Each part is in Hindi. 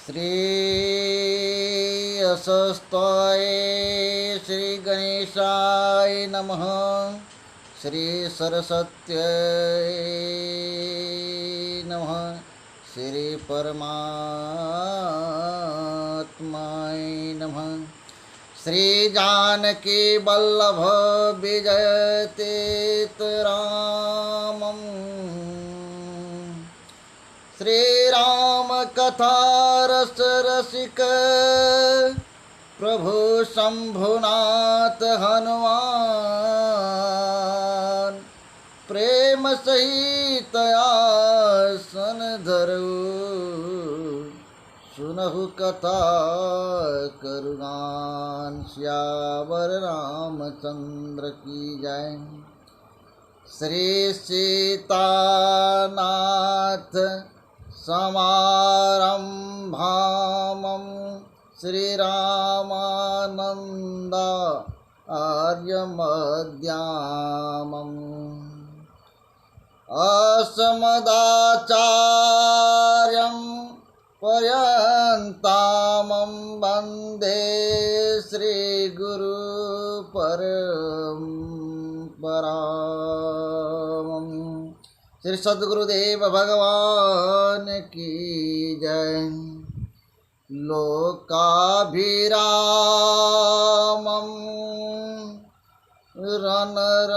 श्री असस्ताय श्री गणेशाय नमः। श्री सरस्वत्यै नमः। श्री परमात्माय नमः। श्री जानकी वल्लभ विजय तीर्थरामम्। श्री राम कथा रस रसिक प्रभु शंभुनाथ हनुमान। प्रेम सहित आसन धरऊ सुनहु कथा करुणान। श्यावर रामचंद्र की जय। श्री सीतानाथ समारंभामं श्रीरामानन्द आर्यमध्यामम्। अस्मदाचार्यं पर्यन्तामं वन्दे श्रीगुरुपरम्पराम्। श्री सद्गुरुदेव भगवान की जय। लोकाभिरामं रणरणधीरं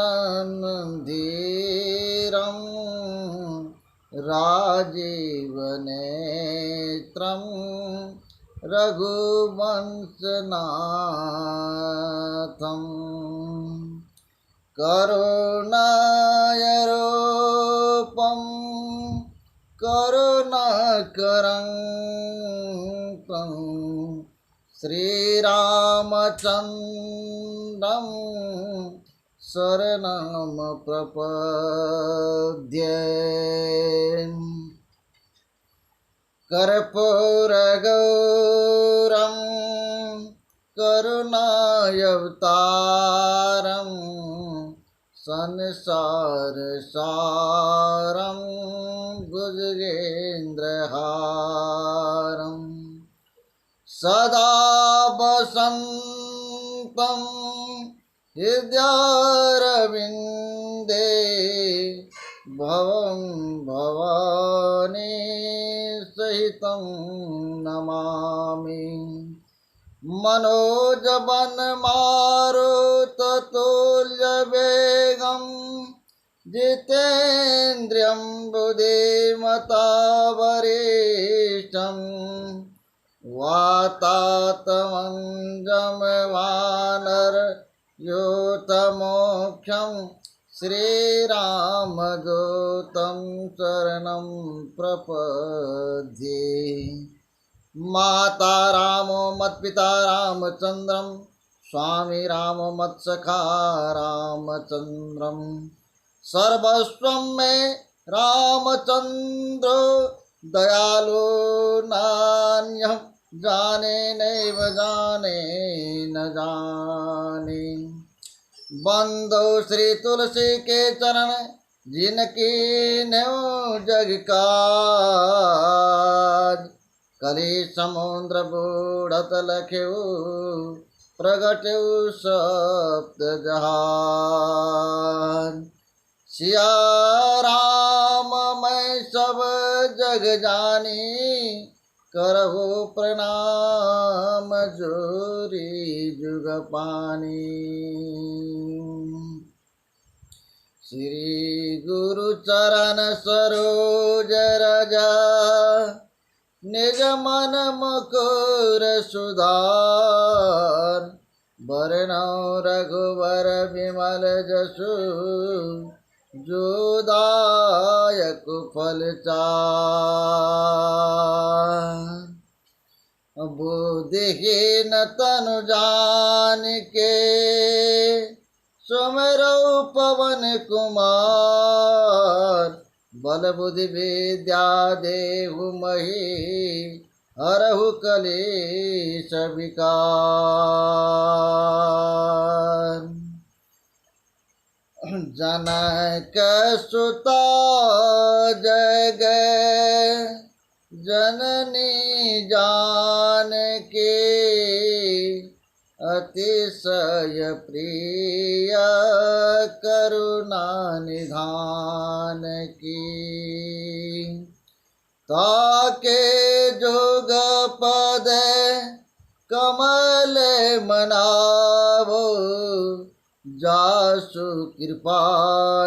राजीवनेत्रं रघुवंशनाथं। करुणायरूपं करुणाकरं तं श्रीरामचन्द्रं शरणं प्रपद्ये। कर्पूरगौरं करुणावतारं संसारसारं भुजगेन्द्रहारं। सदा वसन्तं हृदयारविन्दे भवं भवानी सहितं नमामि। मनोजवन मारुततुल्यवेगं जितेन्द्रियं बुद्धिमता वरिष्ठं। वातात्मजं वानरयूथमोक्षं श्रीरामदूतं शरणं प्रपद्ये। माता रामो मत्पिता रामचन्द्रं स्वामी रामो मत्सखा रामचन्द्रं। सर्वस्वं मे रामचन्द्रो दयालु नान्यं जाने नैव जाने न जाने। बंदो श्री तुलसी के चरण जिनकी न्यो जग काज। कली समुद्र बूढ़त लख्यु प्रगट्यु सप्त जहान। सिया राम मैं सब जग जानी करहु प्रणाम जोरी जुग पानी। श्री गुरु चरण सरोज रजा निज मन मुकुर सुधार। बरनौ रघुवर विमल जसु जोदायक फल चार। बुद्धिहीन तनु जानिके सुमिरौ पवन कुमार। बल बुद्धि विद्या देहु मही हरहु कलेश विकार। जनक सुता जग जननी जान के अतिशय प्रिय करुणा निधान की। ताके जोग पद कमल मनावो, जासु कृपा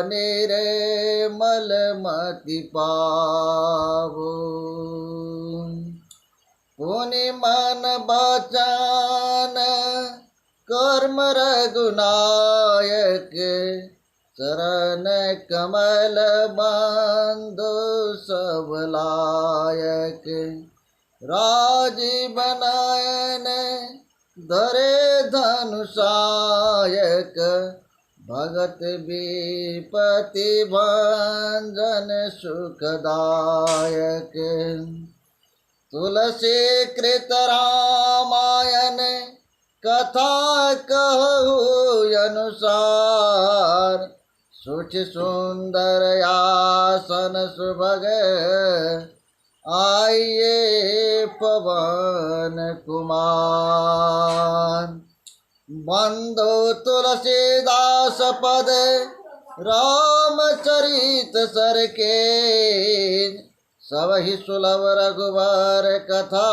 निर्मल मति पावो। पुनि मन बचन कर्म रघुनायक, चरण कमल बंधु सब लायक। राजीव नयन धरे धनुषायक, भगत विपति भंजन सुखदायक। तुलसी कृत रामायण कथा कहु अनुसार, सुच सुंदर आसन सुभग आइए पवन कुमार। बंधु तुलसीदास पद रामचरित सर के, सबहि सुलभ रघुवर कथा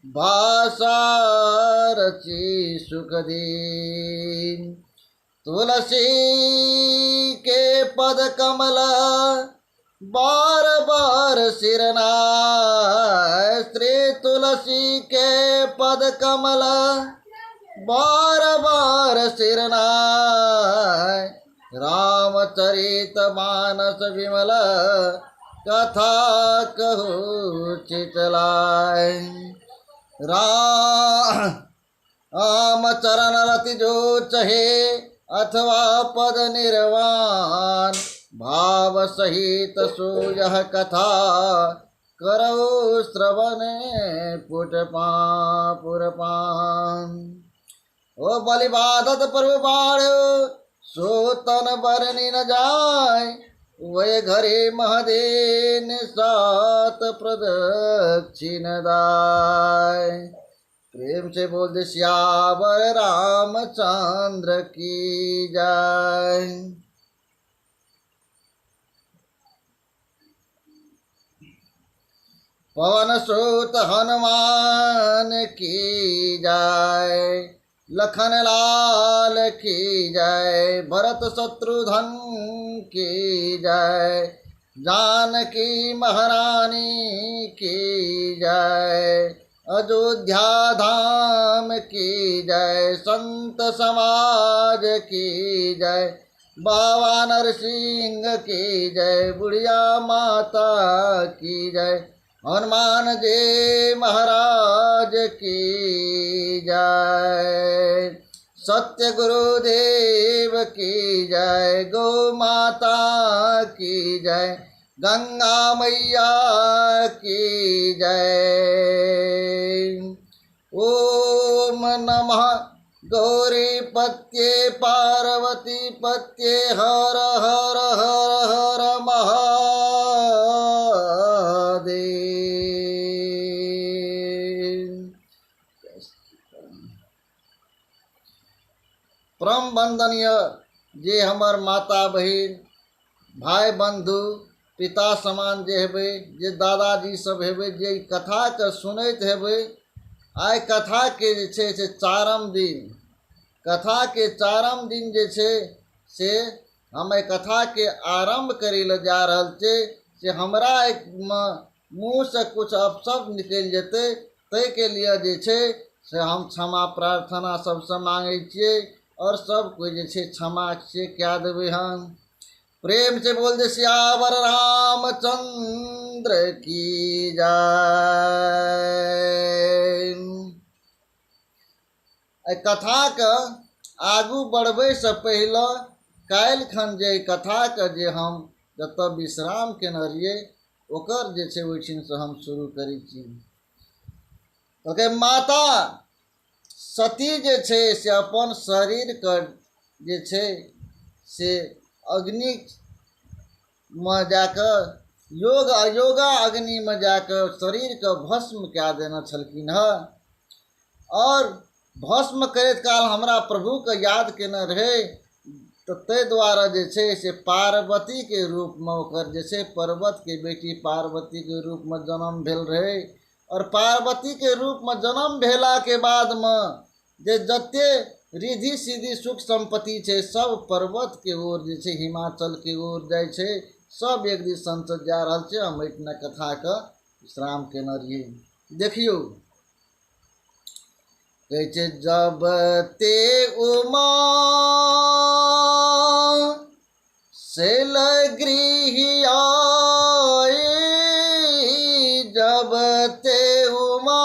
भाषा रची सुख दीन। तुलसी के पद कमल बार बार सिरनाय, श्री तुलसी के पद कमल बार बार सिरनाय। रामचरित मानस विमल कथा कहु चितलाय। राम चरण रति जो चहे, अथवा पद निर्वाण। भाव सहित सो यह कथा, करो श्रवण पुरपान। ओ बलि बाधत प्रभु बाढ़, सो तन बरनी न जाय। वह घरे महदेन सात प्रदक्षिण दाय। प्रेम से बोल दे सियावर रामचंद्र की जय। पवन सुत हनुमान की जय, लखन लाल की जय। भरत शत्रुघ्न की जय, जानकी महारानी की जय। अयोध्या धाम की जय, संत समाज की जय। बाबा नरसिंह की जय, बुढ़िया माता की जय। हनुमान जी महाराज की जय। सत्य गुरुदेव की जय, गौ माता की जय। गंगा मैया की जय। ओम नमः गौरी पत्ये पार्वती पत्ये, हर हर हर हर महादेव। परम वंदनीय जे हमर माता बहिन भाई बंधु पिता समान जे हेबै, जे दादाजी सब हेबै, जे कथा के सुनैत हेबै। आइ कथा के जे छै से चारम दिन, कथा के चारम दिन जे छै से हम एहि कथा के आरंभ करै लए जा रहल छै। से हमरा मुँह से कुछ अपशब्द निकलि जेतै, ताहि के लिए जे छै से हम क्षमा प्रार्थना सबसे मांगै छियै, और सब कोई जे छै क्षमा से क्या देवे। हम प्रेम से बोल दे सियावर रामचंद्र की जय। कथा के आगू बढ़बे से पहले काल्हि खन जे कथा के जे हम जतऽ विश्राम केने रहियै, ओकर जे छै ओहिठिन से हम शुरू करै छी। ओके माता सती जे छै से अपन शरीर के जे छै से अग्नि में जाकर योगा अग्नि में जाकर शरीर के भस्म क्या देना छलकिन है। और भस्म करैत काल हमरा प्रभु के याद केने रहे, तो ताहि द्वारा जे छै से पार्वती के रूप में ओकर जे छै पर्वत के बेटी पार्वती के रूप में जन्म भेल रहे। और पार्वती के रूप में जन्म भेला के बाद में जे जते रिधि सीधी सुख संपत्ति छै सब पर्वत के ओर जे छै हिमाचल के ओर जाइ छै, सब एक दिस संसद जा रहल छै। हम एतना कथा के विश्राम केने रहिए। देखियो कहै छै जब ते उमा शैल गृह आए, जब ते उमा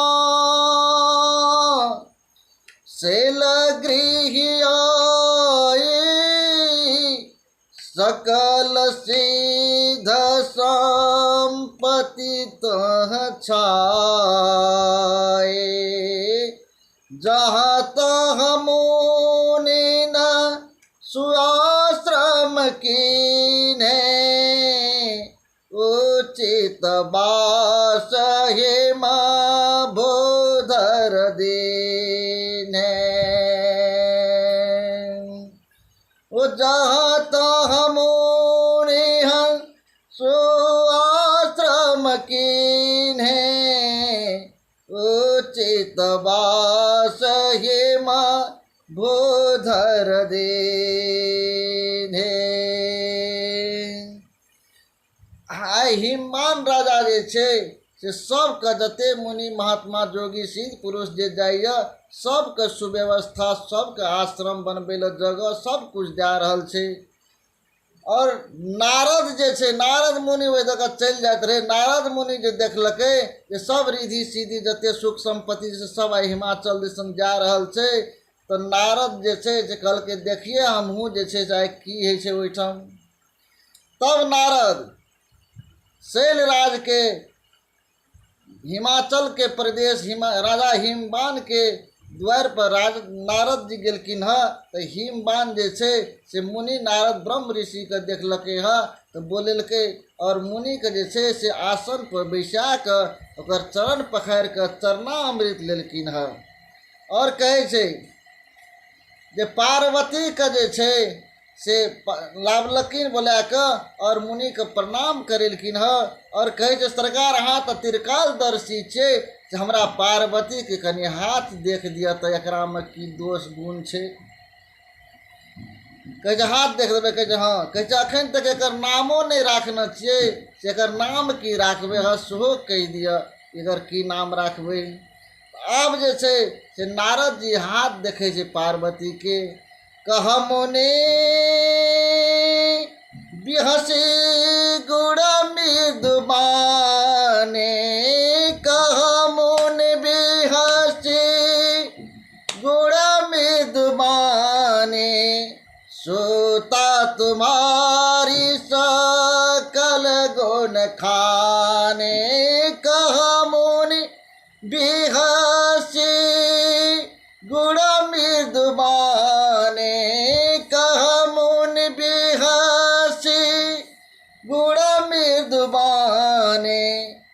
शैल गृह आए, सकल सिद्ध संपत्ति तह छाए, जहाँ तह मुनि न सुआश्रम कीन्हे, उचित बास हेम भूधर दीन्हे। ओ जहाँ तह मुनि सुआश्रम कीन्हे, उचित बास हेम भूधर दीन्हे। आइ हिममान राजा जे छै से सबके जते मुनि महात्मा जोगी सिद्ध पुरुष जे जाइए सबके सुव्यवस्था, सबके आश्रम बनबै लए जगह सब कुछ दए रहल छै। और नारद जे छै, नारद मुनि ओहि दऽ कऽ चलि जाइत रहे। नारद मुनि जे देखलकै जे सब रिधि सीधी जते सुख संपत्ति से सब आइ हिमाचल दिसन जा रहल छै, तो नारद जे छै से कहलकै देखिए हमहूँ जे छै से आइ की होइ छै ओहिठाम। तब नारद शैलराज के हिमाचल के प्रदेश राजा हिमवान के द्वार पर नारद जी गेलखिन है। तो हिमवान जे छै से मुनि नारद ब्रह्म ऋषि के देखलकै है, तो बोलेलकै और मुनि के जे छै से आसन पर बैसा कऽ ओकर चरण पखारि कऽ चरणामृत लेलखिन है। और कहै छै जे पार्वती के जे छै से लावलकिन बोला कऽ और मुनि के प्रणाम करेलखिन है। और कहै छै सरकार हाथ त्रिकाल दर्शी छै, से हमरा पार्वती के कनि हाथ देख दिया तो एकरा में की दोष गुण छै। कहै छै हाथ देख देबै। कहै छै हाँ। कहै छै अखन तक एकर नामो नहीं राखने छियै, से एकर नाम की राखबै है सेहो कहि दिअ, एकर की नाम राखबै। आब जे छै से नारद जी हाथ देखै छै पार्वती के। कह मुनि बिहसी गुड़ मृदुबाने, कह मुनि बिहसी गुड़ मृदुबाने, सोता तुम्हारी सकल गुण खाने, कह मुनि बिहसी गुड़ मृदुबाने, कह मुनि बिहसी गुड़ मृदुबाने,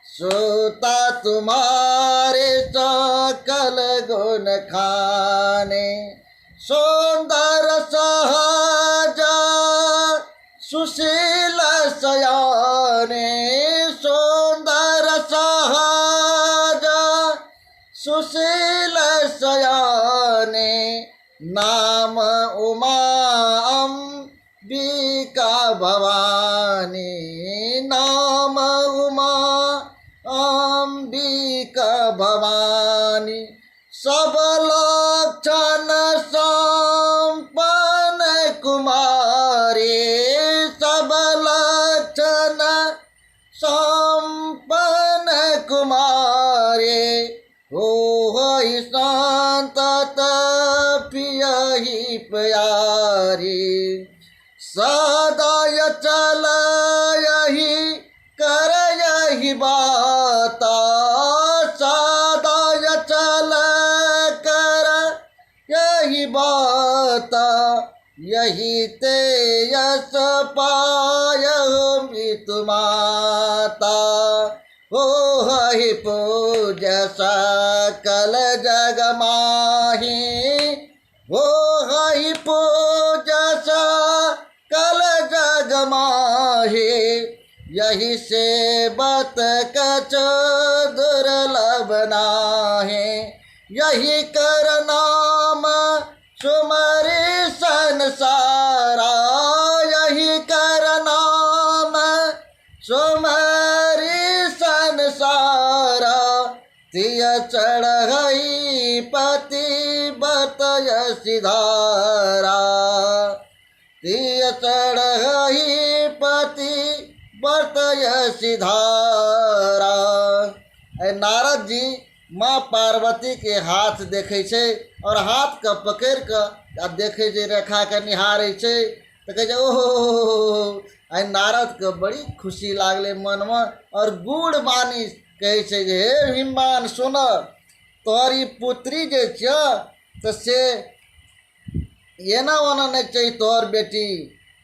सोता तुम्हारे सकल गुण खाने, सौंदर सहज सुशील सयाने, सौंदर सहज सुशील सयाने, नाम उमा अंबिका भवानी, नाम उमा अंबिका भवानी, सब लक्षण संपन्न कुमारी, सब लक्षण संपन्न कुमारी, हो शांत पियहि प्यारी, सदा चल यही कर यही बाता, सदा चल कर यही बाता, यही ते यश पायहु मृत्यु माता। हो हहि पूज्य सकल जग माही, हो हहि पूज्य सकल जग माही। यही सेवत कछ दुर्लभ नाहि, यही कर नाम सुमरि संसारा। यही कर नाम सुमरि संसारा। तिय चढ़ई पति बतय सिधारा, तिय चढ़ई पति बतय सिधारा। नारद जी माँ पार्वती के हाथ देखे छे और हाथ के पकड़ के आ देखे छे, रेखा के निहारे छे तो कहे ओहो। आई नारद के बड़ी खुशी लागले मन में और गुड़ बानी कहे छे जे हे हिमान सुन, तोहरी पुत्री जे छ तो से एना ओना नहीं चाहिए तोहर बेटी,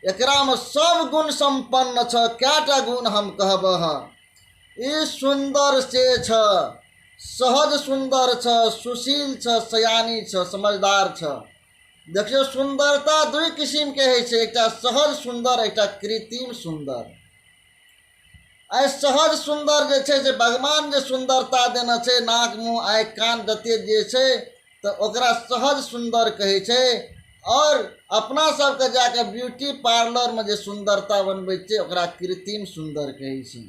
एकरा में सब गुण संपन्न छ। क्या गुण हम कहब हाँ, ई सुंदर से छ, सहज सुंदर छ, सुशील छ, सयानी छ, समझदार छ। देखियो सुंदरता दुई किस्म के है छे, एकटा सहज सुंदर, एकटा कृत्रिम सुंदर। आई सहज सुंदर जे छे से भगवान जे सुंदरता देना छे, नाक मुँह आँख कान जते जे छे तो ओकरा सहज सुंदर कहे छे। और अपना सबके जाके ब्यूटी पार्लर में जे सुंदरता बनबै छे ओकरा कृत्रिम सुंदर कहे छे।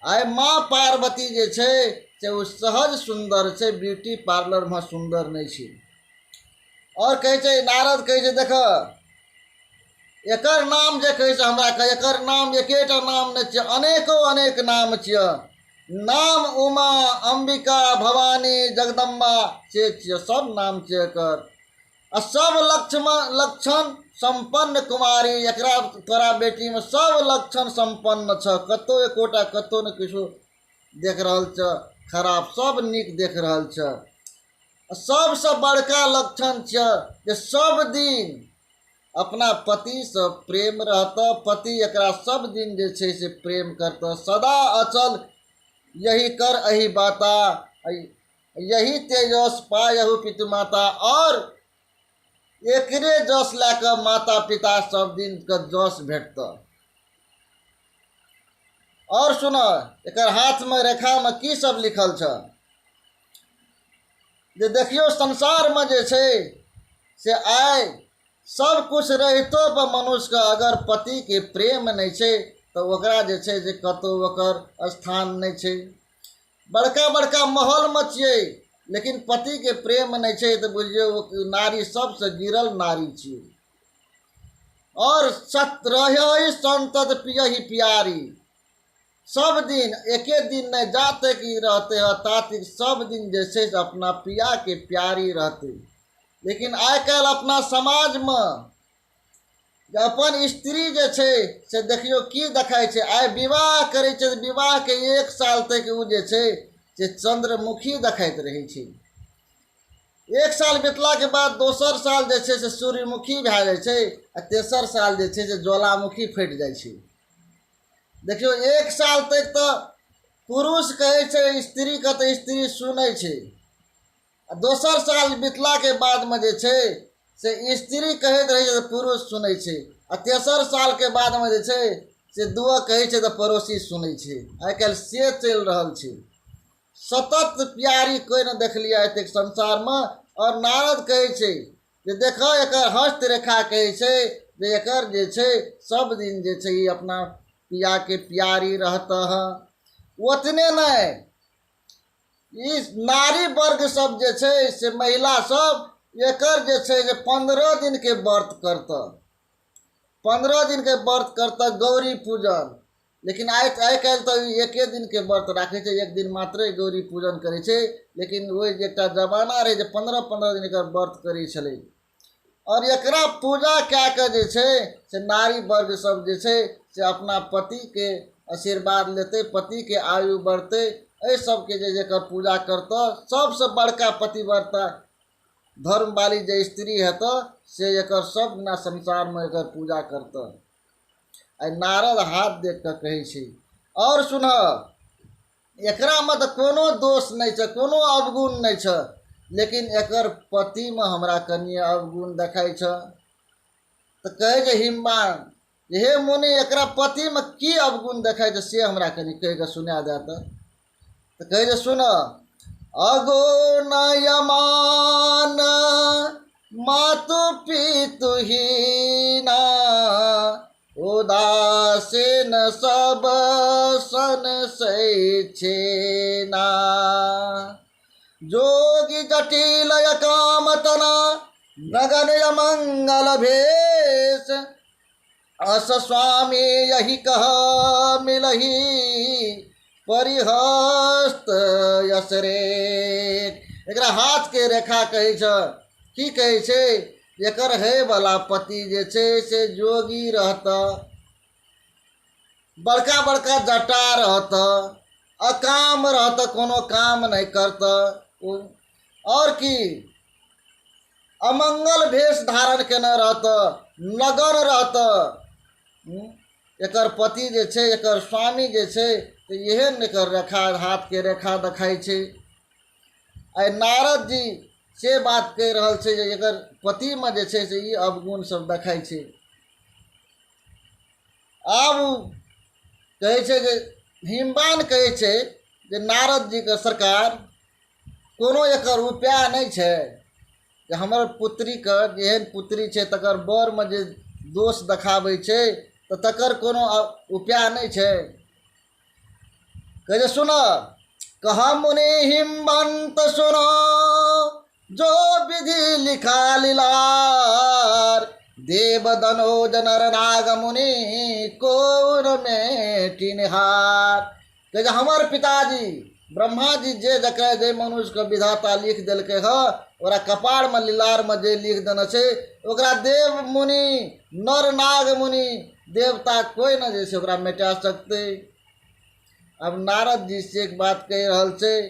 आई माँ पार्वती जे छे से वो सहज सुंदर छे, ब्यूटी पार्लर में सुंदर नहीं छे। और कहे छे नारद कहे छे देख एकर नाम जे कहे छे हमरा कहे एकर नाम एकेटा नाम नहीं छे, अनेको अनेक नाम छे। नाम उमा, अंबिका, भवानी, जगदम्बा से छे, सब नाम छे एकर। आ सब लक्षण संपन्न कुमारी, एकरा तोरा बेटी में सब लक्षण संपन्न छ। कतो एकोटा कतो न किछो देख रहल छ खराब, सब नीक देख रहल छ। सबसे बड़का लक्षण छ जे सब दिन अपना पति से प्रेम रहता, पति एकरा सब दिन जे छे से प्रेम करता, सदा अचल यही कर अही बाता, यही तेजस पायहु पितु माता। और एकरे जस लाके माता पिता सब दिन के जस भेटता। और सुनो एकर हाथ में रेखा में की सब लिखल छ जे देखियो संसार में जे छे से आय सब कुछ रहितो पर मनुष्य का अगर पति के प्रेम नहीं छे तो ओकरा जे छे जे कतो ओकर स्थान नहीं छे। बड़का बड़का महल में छिए लेकिन पति के प्रेम नहीं छे तो बुझियो नारी सबसे गिरल नारी छिए। और सत रही संतत पियहि प्यारी, सब दिन एके दिन नहीं जाते कि रहते हैं ताति सब दिन जैसे अपना पिया के प्यारी रहते। लेकिन आइ काल्हि अपना समाज में अपन स्त्री जे छे से देखियो की देखाय छे, आइ विवाह करे छे विवाह के 1 साल तक उ जे छे से चंद्रमुखी देखाइत रहे छे। 1 साल बीतला के बाद दोसर साल जे छे से सूर्यमुखी भए जाय छे आ तेसर साल जे छे से ज्वालामुखी फट जाय छे। देखियो 1 साल तक तो पुरुष कहे छे स्त्री के तो स्त्री सुनै छे, दोसर साल बीतला के बाद में जे छे से स्त्री कहैत रहे छे तो पुरुष सुनै छे, आ तेसर साल के बाद में जे छे से दुआ कहे छे तो पड़ोसी सुनै छे। आइ काल्हि से चल रहल छे, सतत प्यारी कोई न देखलिया एतेक संसार में। और नारद कहे छे जे देखो एकर हस्त रेखा कहे छे जे एकर जे छे सब दिन जे छे ई अपना पिया के प्यारी रहता है। उतने नहीं इस नारी वर्ग सब जे छे से महिला सब एकर जे छे जे 15 दिन के व्रत करता, 15 दिन के व्रत करता गौरी पूजन। लेकिन आइ काल्हि तो एके दिन के व्रत राखे छे, एक दिन मात्र गौरी पूजन करे छे। लेकिन वो एकटा जमाना रहे जे 15-15 दिन के व्रत करे छले। और एकरा पूजा क्या के जे छे से नारी वर्ग सब जे छे से अपना पति के आशीर्वाद लेते, पति के आयु बढ़ते, ए सब के जे जेकर पूजा करता। सबसे बड़का पतिव्रता धर्म वाली जे स्त्री है तो से एकर सब ना संसार में एकर पूजा करता। आ नारद हाथ देख कर कहे छी और सुन एकरा में तो कोनो दोष नहीं है, कोनो अवगुण नहीं है, लेकिन एकर पति में हमरा कनिए अवगुण देखाई छ। तो कहे जे हिमवान हे मुनि एकरा पति में की अवगुण देखाई छ से हमरा कनि कह के सुना दे। तो कहे जे सुन अगुण यमान मातु पितु हीना उदासीन सब सन सैछेना जोगी जटिल कामतना नगन मंगल भेष अस स्वामी यही कह मिलही परिहस्त यसरे। एकरा हाथ के रेखा कहे छ की कहे छे एकर है वाला पति जे छे से जोगी रहता, बड़का बड़का जटा रहता, अकाम रहता, कोनो काम नहीं करता, और की अमंगल भेष धारण केने रहता, नगर रहता। एकर पति जे छे एकर स्वामी जे छे तो एहन एकर रेखा हाथ के रेखा देखाई छे। आई नारद जी से बात कह रहल छे जे एकर पति में जे छे से ई अवगुण सब देखाई छे। आब कहे छे जे हिमवान कहे छे जे नारद जी के सरकार कोनो एकर उपाय नहीं छे जे हमर पुत्री के जेहन पुत्री छे तकर बर में जे दोष देखाबै छे तो तकर कोनो उपाय नहीं छे। कहे सुन कह मुनि हिमवंत सुनो जो विधि लिखा लीलार देव दनो जनर नाग मुनि कौन में टिनहार। कहे हमर पिताजी ब्रह्मा जी जे जकरा जे मनुष्य के विधाता लिख दिलके है ओरा कपाड़ में लीलार में जे लिख देने छे ओकरा देव मुनि नर नाग मुनि देवता कोई न जैसे ओकरा मिटा सकते। अब नारद जी से एक बात कह रहल छे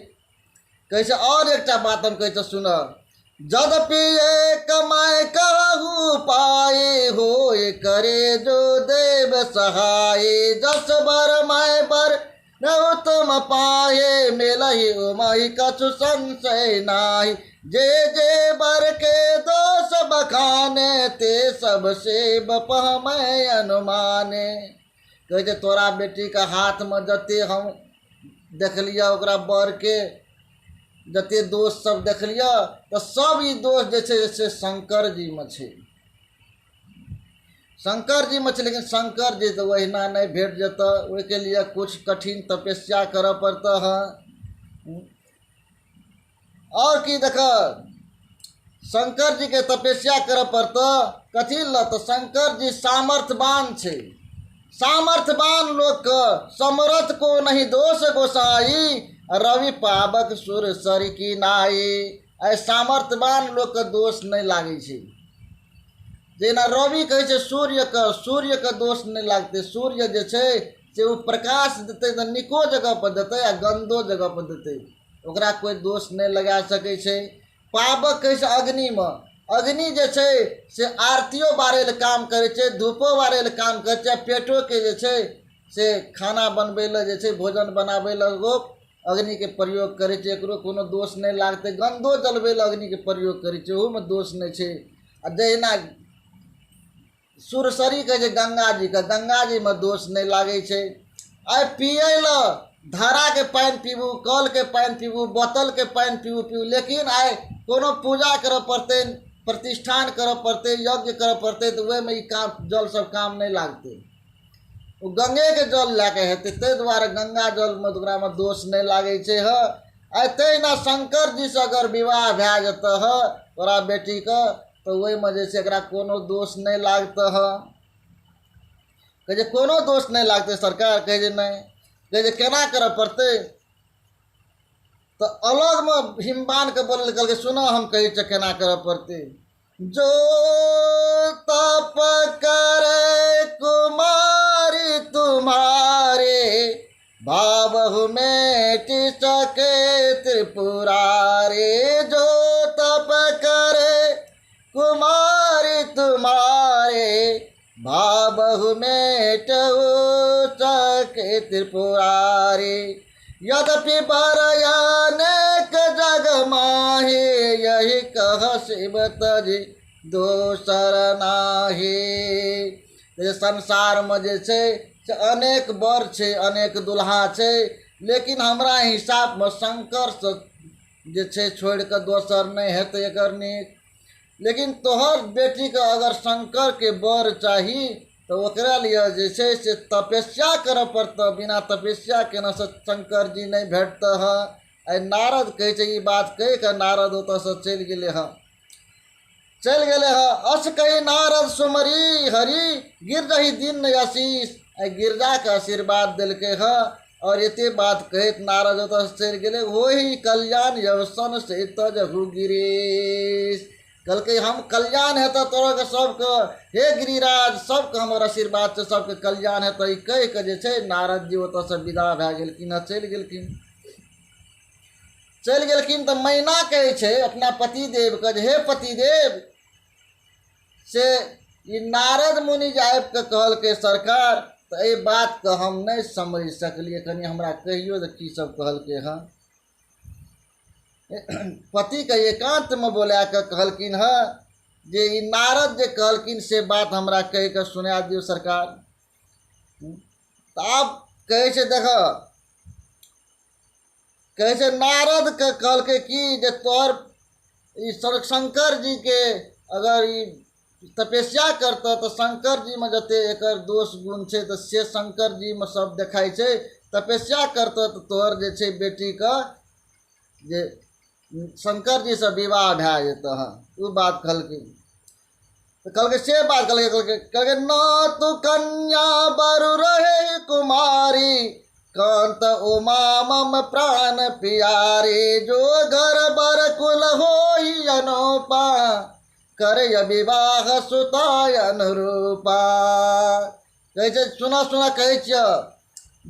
कैसे और एक बात हम कहे सुन जदपि एक मैं कहूँ पाए हो करे जो देव सहाय जस बर मैं बर न उत्तम पाए मिलहि उमहि कछु संशय नाही जे जे बर के दोष बखाने ते सब से बपहमै अनुमाने। कहे तोरा बेटी का हाथ में जते हम देख लिया ओकरा बर के जते दोष सब देख लिया तो सब ई दोष जे छे से शंकर जी में छे, शंकर जी में छे। लेकिन शंकर जी तो वहीना नहीं भेट जता के लिए कुछ कठिन तपस्या कर पड़ता है। और की देख शंकर जी के तपस्या कर पड़ता कथी ल तो शंकर जी सामर्थ्यवान छे, सामर्थ्यवान लोग का समर्थ को नहीं दोष गोसाई रवि पावक सुर सरी की नाई। ऐ सामर्थ्यवान लोग का दोष नहीं लागे छे। जेना रवि कहे सूर्य का दोष नहीं लागते। सूर्य जे छे से वो प्रकाश देते तो निको जगह पर देते या गंदो जगह पर देते ओकरा कोई दोष नहीं लगा सके छे। पावक कहे अग्नि में अग्नि जे छे से आरतियों बारे ले काम करे छे, धूपो बारे ले काम करे छे, पेटो के जे छे से खाना बनबे ले जे छे भोजन बनाबे ले लोग अग्नि के प्रयोग करे छे। एकरो कोनो दोष नहीं लागते। गंदो जलबे ले अग्नि के प्रयोग करे छे ओहू में दोष नहीं छे। आ जहिना सुरसरी के जे गंगा जी में दोष नहीं लागे छे। आइ पिए ल धारा के पानी पीबू, कल के पानी पीबू, बोतल के पानी पीबू, लेकिन आइ कोनो पूजा करे पड़ते, प्रतिष्ठान करे पड़ते, यज्ञ करे पड़ते तो वह में ई काम जल सब काम नहीं लागते। वो गंगे के जल लाके हेते ते द्वारा गंगा जल में ओकरा में दोष नहीं लागे छे। ऐते ना शंकर जी से अगर विवाह भै जता है तोरा बेटी का तो वही में जैसे एकरा कोनो दोष नहीं लागता है। कहे कोनो दोष नहीं लागते सरकार। कहे नहीं कहे केना करे पड़ते तो अलग में हिमवान के बोले कल के सुनो हम कही केना करे पड़ते। जो तप करे कुमारी तुम्हारे भावहु में सके त्रिपुरारे। जो तप करे कहु मेटहु सके त्रिपुरारी। यद्यपि बर अनेक जग माही, यही कह शिव तजी दोसर नाही। संसार में जे छै से अनेक बर छै, अनेक दुल्हा छै, लेकिन हमरा हिसाब में शंकर से जे छै छोड़ के दोसर नहीं हेतै एकर नीक। लेकिन तोहर बेटी के अगर शंकर के बर चाही तो ओकरा लिए जे छै से तपस्या करे पड़ता। बिना तपस्या केना से शंकर जी नहीं भेटता है। आई नारद कहे छै, ई बात कह के नारद ओतऽ से चल गेले है। अस कही नारद सुमरी हरि, गिरजहि दिन आशीष। आई गिरजा के आशीर्वाद दिलके है। और एते बात कहत नारद ओतऽ से चल गेले। वही कल्याण यवसन से तजहु गिरीश। कल के हम कल्याण है तो तोरा के सबके, हे गिरिराज सबके हमर आशीर्वाद से सबके कल्याण है। तो कह के जे छै नारद जी ओतऽ से विदा भए गेलखिन, चल गेलखिन। तो मैना कहे छै अपना पतिदेव के, हे पतिदेव से ई नारद मुनि जे आबि के कहल के सरकार, तो ये बात के हम नहीं समझ सकलिए, कनी हमरा कहियो तो की सब कहल के है। पति के एकांत में बोला के कहलकिन है जे ई नारद जे कहलकिन से बात हमरा कह के सुना दियो सरकार। तो आप कहे छे देख, कहे छे नारद के कहल के कि जे तोर ई शंकर जी के अगर ई तपस्या करता तो शंकर जी में जते एकर दोष गुण छे तो से शंकर जी में सब देखाई छे। तपस्या करता तो तोहर जे छे बेटी का जे शंकर जी से विवाह भए जेता है। वो बात कहलकिन। तो कहलके से बात कहलके न तू कन्या बरु रहे कुमारी, कांत उमा मम प्राण प्यारी। जो घर बर कुल होई अनुपा, करे विवाह सुताय अनुरूपा। कहे छे सुना कहे छिय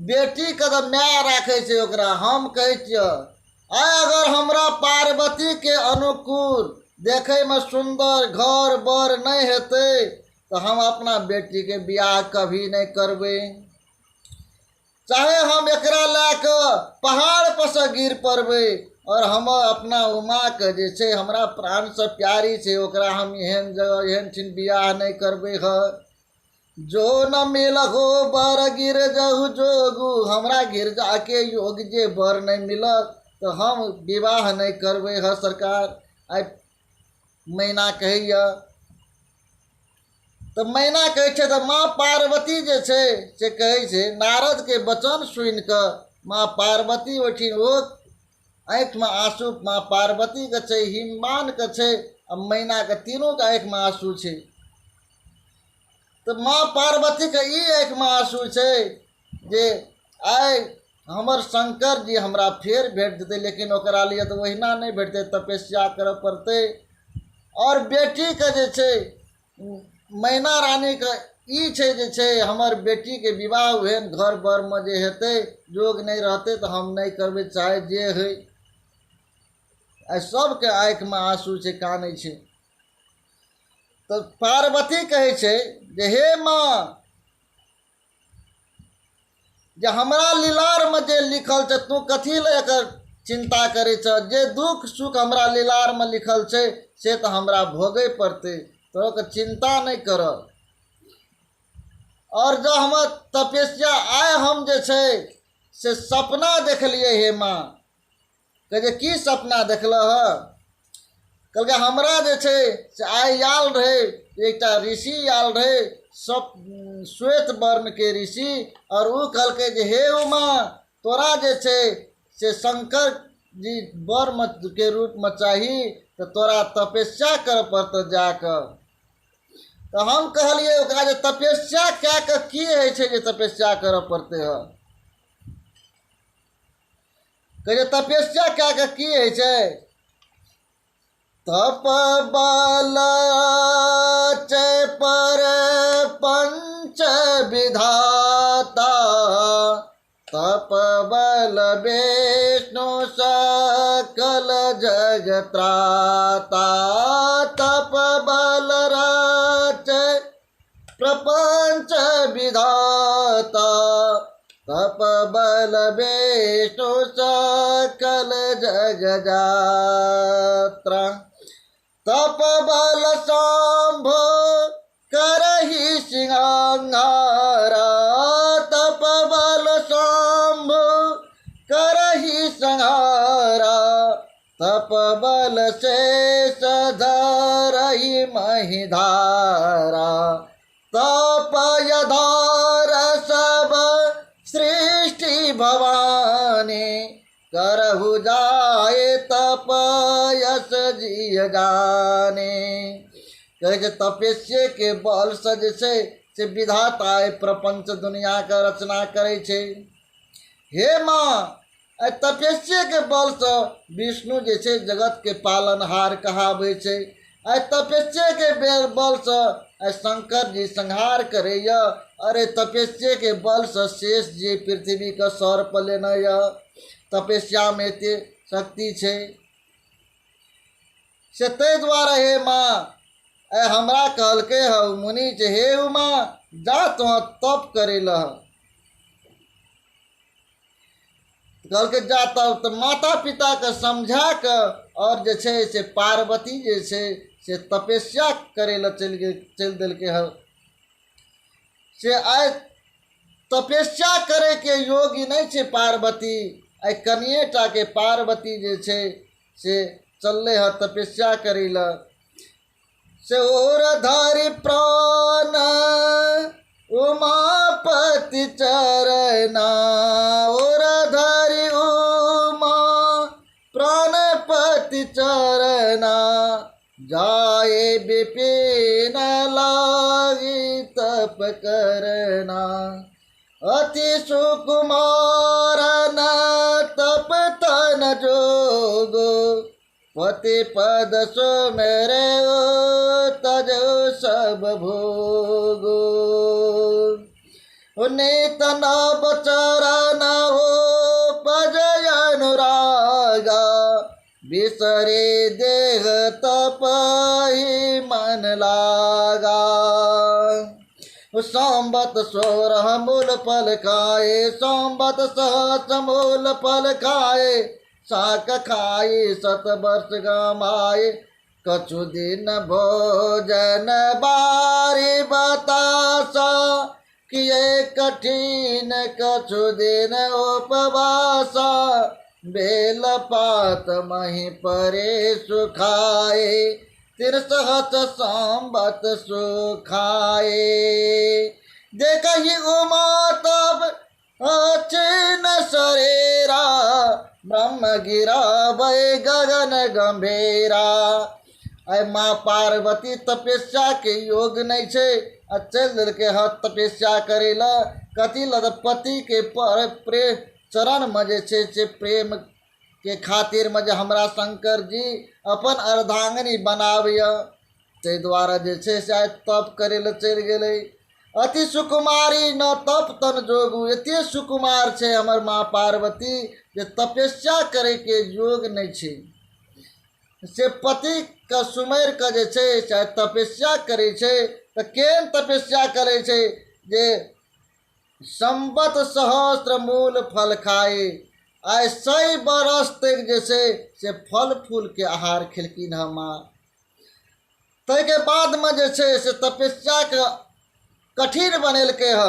बेटी के तो माय राखे छे ओकरा। हम कहे छिय आय अगर हमरा पार्वती के अनुकूल देखे में सुंदर घर बर नहीं हेते तो हम अपना बेटी के ब्याह कभी नहीं करबे। चाहे हम एकरा लाके पहाड़ पर से गिर पड़बे और हम अपना उमा के जे छे हमरा प्राण से प्यारी छे ओकरा हम एहन जगह एहन ठिन ब्याह नहीं करबे है। जो न मिलहो बर गिर जहु जोगु, हमरा गिरजा के योग जे बर नहीं मिलत तो हम विवाह नहीं करबे है सरकार। आई मैना कहिया। तो मैना कहे छे तो माँ पार्वती जे छे से कहे छे नारद के वचन सुन के माँ पार्वती उठिन ओ आँख में आंसू माँ पार्वती के छे, हिममान के छे, अब मैना के तीनों के आँख में आंसू छे। तो माँ पार्वती के ई आँख में आंसू छे जे आय हमर शंकर जी हमरा फेर भेट देते, लेकिन ओकरा लिए तो वहीना नहीं भेटते, तपस्या करे पड़ते। और बेटी के जे छे मैना रानी के ई छे जे छे हमर बेटी के विवाह हुए घर बर में जे हेते जोग नहीं रहते तो हम नहीं करबे चाहे जे है। सबके आँख में आंसू छे, काने छे। तो पार्वती कहे छे जे हे माँ जे हमरा लीलार में जे लिखल छे तू कथी ले एकर चिंता करे छ। जे दुख सुख हमरा लीलार में लिखल छे से तो हमरा भोगे पड़ते, तो के चिंता नहीं कर। और जो हम तपस्या आय हम जे छे से सपना देखलिए हे माँ। कहे की सपना देखल है? कहलके हमरा जे छे से आय आल रहे एकटा ऋषि आल रहे सब श्वेत वर्ण के ऋषि, और वो कहलके जे हे उमा तोरा जे छे से शंकर जी वर के रूप में चाही तो तोरा तपस्या कर पड़त जाकर। तो हम कहलिए ओकरा जे तपस्या क्या के की है छे जे तपस्या कर पड़ते है। कहे तपस्या क्या के की है छे? तप बल चे पर पंच विधाता, तप बल विष्णु सकल जगत्राता। तप बल राचे प्रपंच विधाता तप बल विष्णु सकल जग जात्रा तप बल शंभो करहि सिंहारा तप बल शंभो करहि संहारा तप बल शेष धरहि महिधारा तप यधार सब सृष्टि भवानी करहु जाए तप यस जिय जाने। कहे जे तपस्या के बल से जे छै से विधाता प्रपंच दुनिया के रचना करे छे। हे माँ तपस्या के बल से विष्णु जे छै जगत के पालनहार कहावे छे। तपस्या के बल से शंकर जी संहार करे या। अरे तपस्या के बल से शेष जी पृथ्वी का सर्प लेना या। तपस्या में ते शक्ति छे से ते द्वारा हे माँ हमरा कहलके ह मुनि जे हे उमा जा तो तप करे ल कहलके जा तब तो माता पिता के समझा के और जे छे से पार्वती जे छे से तपस्या करे ल चल दिलके ह से आय तपस्या करे के योगी नहीं छे पार्वती। आई कनिएटा के पार्वती जे छे से चलले ह तपस्या करे ल से ओर धारी प्राण उमापति चरना ओर धारी उमा प्राणपति चरना जाए विपिन लागी तप करना अति सुकुमार न तप तन जोगो पति पद सो मेरे तज सब भोगो नित नव चरण हो पजय अनुरागा बिसरे देह तपहि मन लागा। संबत 16 मूल फल खाए संबत सहस्र मूल फल खाए साक खाए 7 वर्ष गमाए कछु दिन भोजन बारी बतासा किए कठिन कछु दिन उपवासा बेल पात मही परे सुखाए 63 संबत सुखाए। देखहि उमा तब अचिन शरीरा ब्रह्म गिरा भय गगन गंभीरा। आई माँ पार्वती तपस्या के योग नहीं छे चल दिल के हाथ तपस्या करेला कथी पति के प्रेम चरण में जे छे से प्रेम के खातिर में जे हमरा शंकर जी अपन अर्धांगिनी बनाविया ते द्वारा जे छे से तप करेला चल गेले। अति सुकुमारी न तप तन जोगु एते सुकुमार छे हमर माँ पार्वती जे तपस्या करे के योग नहीं छे से पति का सुमेर का जे छे से तपस्या करे छे त केन तपस्या करे छे जे संबत सहस्त्र मूल फल खाए आय 100 बरस तक जे छे से फल फूल के आहार खिलकिन ह माँ। तै के बाद में जे छे से तपस्या के कठिन बनेलके ह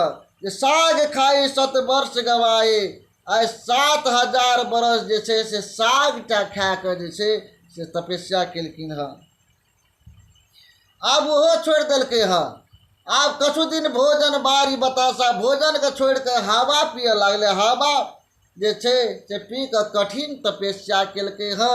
जे साग खाई 7 वर्ष गवाए आय 7000 बरस जे छे से साग टा खा के जे छे से तपस्या केलकिन ह। अब वो छोड़ दिलके ह। अब कछु दिन भोजन बारी बतासा भोजन के छोड़ के हवा पिए लागले हवा जे छे से पी के कठिन तपस्या केलके ह।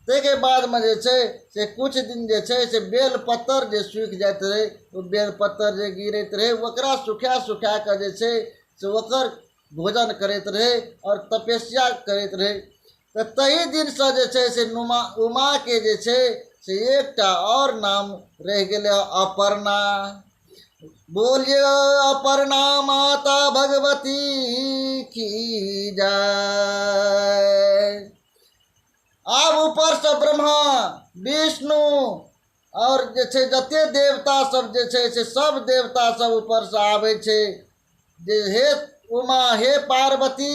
ते के बाद में जे छे से कुछ दिन जे छे से बेल पत्तर जे सूख जात रहे वो बेल पत्तर जे गिरत रहे ओकरा सुखा सुखा के जे छे से ओकर भोजन करत रहे और तपस्या करत रहे। तो तही दिन से जे छे से उमा के जे छे से एकटा और नाम रह गेले अपर्णा। बोलिए अपर्णा माता भगवती की जय। अब ऊपर से ब्रह्मा विष्णु और जे छै जते देवता सब जे छै से सब देवता सब ऊपर से आबै छै जे हे उमा हे पार्वती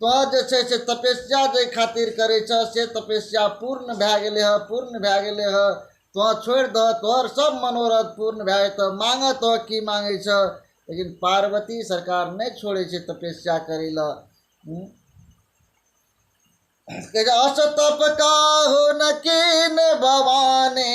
तो जे छै से तपस्या जे खातिर करे छ से तपस्या पूर्ण भए गेले ह, पूर्ण भए गेले ह, तो छोड़ दह, तोहर सब मनोरथ पूर्ण भए तो मांग तो की मांगे छ। लेकिन पार्वती सरकार नहीं छोड़े छै तपस्या करे ला। अस तप काहू न कीन भवाने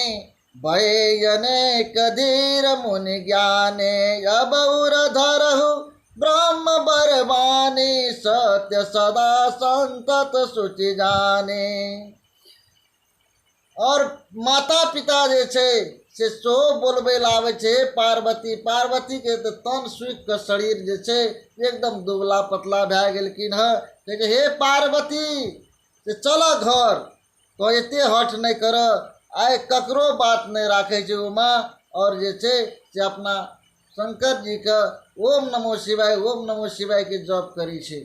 भयने कधीर मुनि ज्ञाने अब उर धरहु ब्रह्म बरवानी सत्य सदा संतत सुचि जाने। और माता पिता जे छै से सो बोलबे लावे छै पार्वती। पार्वती के तो तन सुख के शरीर जे छै एकदम दुबला पतला भए गेलखिन ह। हे पार्वती से चल घर, तो एते हठ नहीं कर, आय ककरो बात नहीं राखे छै उमा। और जे छै से अपना शंकर जी का ओम नमो शिवाय, ओम नमो शिवाय के जप करी छे,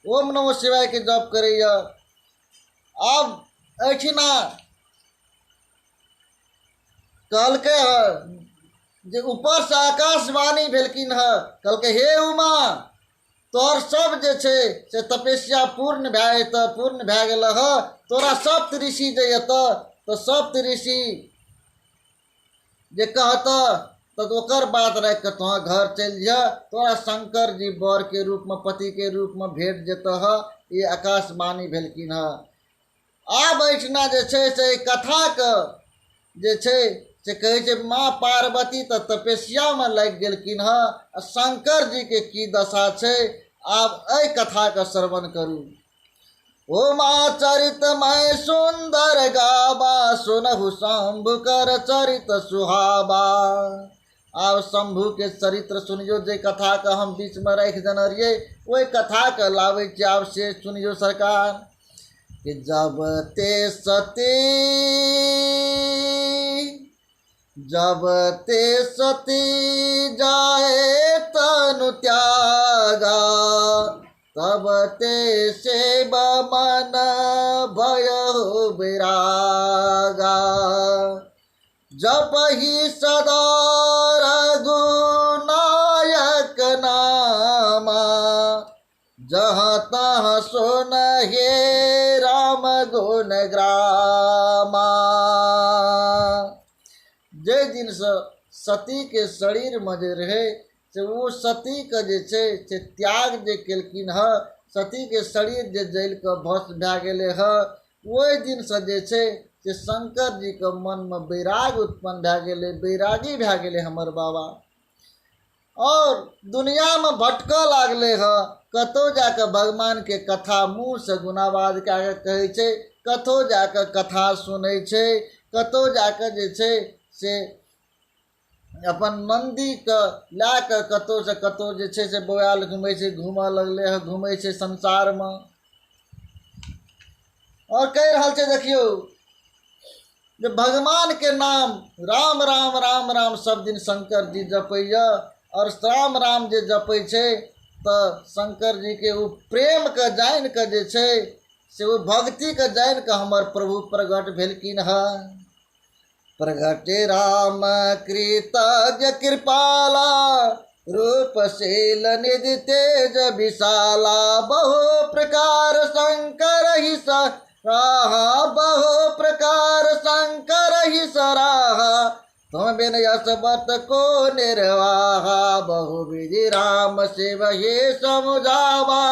ओम नमो शिवाय के जप करैया। अब एठिना कहलकै जे ऊपर से आकाशवाणी भेलखिन ह, कहलकै हे उमा तोर सब जे छै से तपस्या पूर्ण भए त पूर्ण भए गेल ह। तोरा सप्त ऋषि जे एत तो सप्त ऋषि जे कहत तो ओकर बात रख के तो घर चल जा। तोरा शंकर जी बर के रूप में, पति के रूप में भेंट जेत ह। ये आकाशवाणी भेलखिन ह। आब एठिना जे छै से कथा के जे छै से कहे छै माँ पार्वती तो तपस्या में लग गेलखिन ह, शंकर जी के की दशा छै आब ए कथा के श्रवण करू। उमा चरित मैं सुंदर गाबा सुनहु शंभु कर चरित सुहाबा। आब शंभु के चरित्र सुनियो, जे कथा के हम बीच में रख देने रहिए वही कथा के लावे छी। आब से सुनियो सरकार कि जब ते सती, जब ते सती जाए तनु त्यागा तब ते सेव मन भय विरागा। जप ही सदा रघुनायक नामा जहाँ तहाँ सुन हे राम गुण ग्रामा। जे दिन से सती के शरीर में जे रहे से वो सती के जे छै से त्याग जे केलखिन ह, सती के शरीर जे जल के भस्म भए गेले ह, वही दिन से जे छै से शंकर जी के मन में वैराग उत्पन्न भए गेले, वैरागी भए गेले हमर बाबा। और दुनिया में भटकऽ लागले ह। कतो जाके भगवान के कथा मुँह से गुनावाद कए कहे छै, कतो जाके कथा सुनै छै, कतो जाके जे छै से अपन नंदी के ला के कतो से कतो जे छै से बोयाल घूमे छै, घूमऽ लगले है, घूमे छै संसार में। और कह रहा छै देखियो जे भगवान के नाम राम राम राम राम सब दिन शंकर जी जपैया। और राम राम जे जपै छै तो शंकर जी के वो प्रेम के जान के जे छै से वो भक्ति के जान के हमर प्रभु प्रगट भेलखिन ह। प्रगटे राम कृतज्ञ कृपाला रूपशील निधि तेज विशाला। बहु प्रकार शंकर ही सराहा, बहु प्रकार शंकर ही सराहा। तुम बिन यश बत को निर्वाहा, बहु विधि राम शिव ही समुझावा।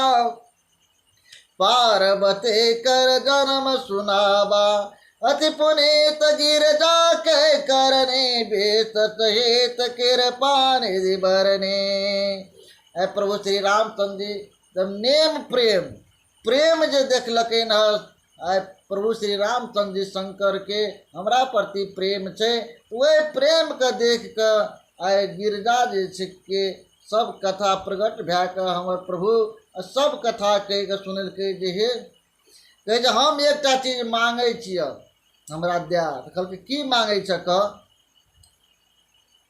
पार्वती कर जन्म सुनावा, अति पुनीत गिरजा के करने बेसत हित कृपा निधि बरने। प्रभु श्री रामचंद्र जी जब नेम प्रेम प्रेम जे देखलकै न, आय प्रभु श्री रामचंद्र जी शंकर के हमरा प्रति प्रेम छै, वही प्रेम के देख के आय गिरजा जे छै के सब कथा प्रकट भए के हमर प्रभु सब कथा कह के सुनलकै जे हे कहे जे हम एकटा चीज मांगे छिय हमरा दे। तो कहलकै की मांगे छ कह।